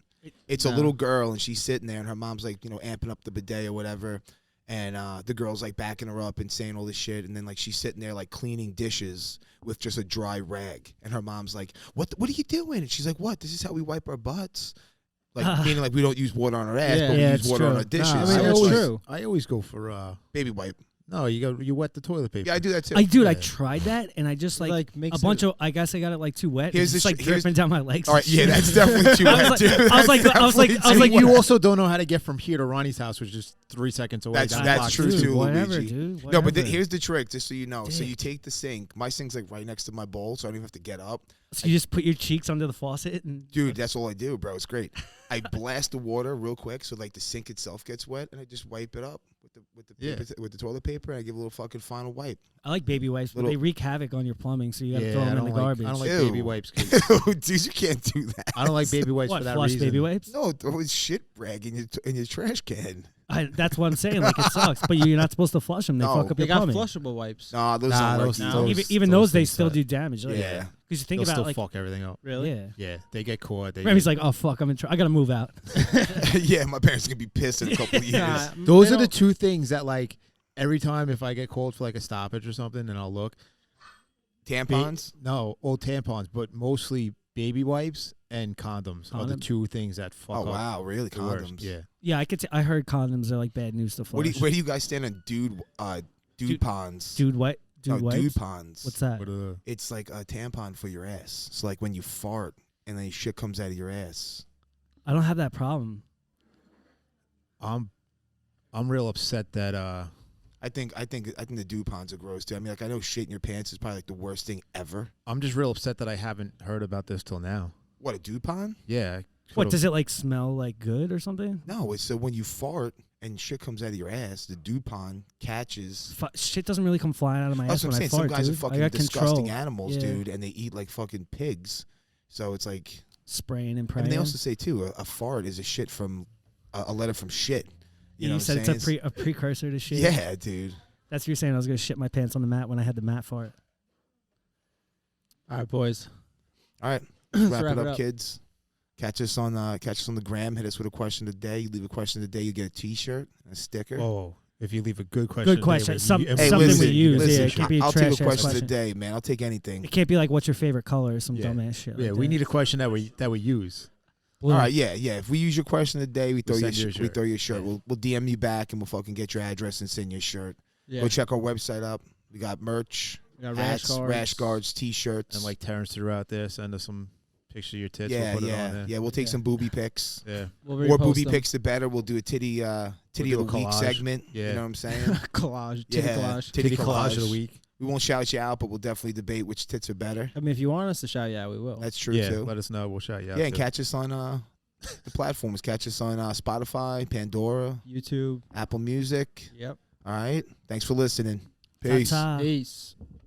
It's a No. little girl and she's sitting there and her mom's like, amping up the bidet or whatever, and the girl's like backing her up and saying all this shit, and then like she's sitting there like cleaning dishes with just a dry rag, and her mom's like, "What are you doing?" And she's like, "What? This is how we wipe our butts." Like meaning like we don't use water on our ass, Yeah. but we Yeah, use it's water on true. our dishes. Nah, I So mean, it's it's like true. I always go for baby wipe. no. You wet the toilet paper. Yeah, I do that too. I I Yeah. tried that and I just like makes a bunch of. I guess I got it like too wet. Here's It's the like sh- here's- dripping down my legs. All right, yeah, that's definitely too I was wet. like- dude. I was That's like- definitely too you wet. also don't know how to get from here to Ronnie's house, which is just 3 seconds away. That's- down the that's block. true, dude, too, whatever, Luigi. dude. No, but whatever. here's the trick, just so you know. So Dick. you take the sink. My sink's like right next to my bowl, so I don't even have to get up. So you just put your cheeks under the faucet and Dude, that's all I do, bro. It's great. I blast the water real quick, so like the sink itself gets wet, and I just wipe it up with the Yeah. paper, with the toilet paper. And I give a little fucking final wipe. I like baby wipes, but Little- they wreak havoc on your plumbing, so you got to Yeah, throw I them in don't the like. garbage. I don't like Ew. baby wipes. 'cause Dude, you can't do that. I don't like baby wipes what, for that flush reason. baby wipes? No, throw his shit rag in your trash can. That's what I'm saying. Like it sucks, but you're not supposed to flush them. They No. fuck up They your got plumbing. flushable wipes. Nah, those Nah, don't work. those- either. those- Even those, they things still suck. do damage. Like, Yeah. Because you think They'll about still like, fuck everything up. Really? yeah. Yeah, they get caught. Remy's like, oh fuck, I'm in trouble. I gotta move out. Yeah, my parents are gonna be pissed in a couple of years. Nah, those they are the don't- two things that like every time if I get called for like a stoppage or something, and I'll look. Tampons. No, old tampons, but mostly baby wipes and condoms are the Condoms? two things that fuck Oh up wow, really? the worst. Condoms. Yeah. Yeah, I could. I heard condoms are like bad news to flush. Where do you guys stand on dude Dude- ponds? Dude, what? Dude, no, wipes? dude ponds. What's that? What It's like a tampon for your ass. It's like when you fart and then shit comes out of your ass. I don't have that problem. I'm real upset that I think the dude ponds are gross too. I mean, like I know shit in your pants is probably like the worst thing ever. I'm just real upset that I haven't heard about this till now. What, a dude pond? Yeah. What does it like smell like good or something? No, it's so when you fart and shit comes out of your ass, the dude pond catches. Shit doesn't really come flying out of my That's ass what I'm when saying. I Some fart, guys dude. are fucking I got disgusting control. animals, Yeah. dude, and they eat like fucking pigs. So it's like, Spraying and and praying. they also say too, a fart is a shit from a letter from shit. You know you what said I'm saying? it's a precursor to shit. Yeah, dude. That's what you're saying. I was gonna shit my pants on the mat when I had the mat fart. All right, boys. All right, Let's wrap it up, kids. Catch us on the gram. Hit us with a question of the day. You leave a question of the day, you get a T-shirt, and a sticker. Oh, if you leave a good question. Good question. Hey, Something Hey, we listen, use. listen, Yeah, it can't be I'll trash take a ass question of the day, man. I'll take anything. It can't be like, what's your favorite color or some Yeah. dumbass shit. Yeah, like we that. need a question that we use. All right, yeah. If we use your question of the day, we throw We'll you a send you a shirt. We shirt. throw you a shirt. Yeah. We'll DM you back, and we'll fucking get your address and send you a shirt. Yeah. Go check our website up. We got merch, We got hats, rash guards, T-shirts, And like Terrence threw out there, send us some picture of your tits. yeah, we'll put it on yeah, there. yeah. We'll take Yeah. some booby pics. Yeah. We'll More repost booby them. pics, the better. We'll do a titty of do the a week collage. segment. Yeah. You know what I'm saying? collage. Titty Yeah, collage. titty collage of the week. We won't shout you out, but we'll definitely debate which tits are better. I mean, if you want us to shout you out, we will. That's true Yeah, too. let us know. We'll shout you out. Yeah, and too. catch us on the platforms. Catch us on Spotify, Pandora, YouTube. Apple Music. Yep. All right. Thanks for listening. Peace. Ta-ta. Peace.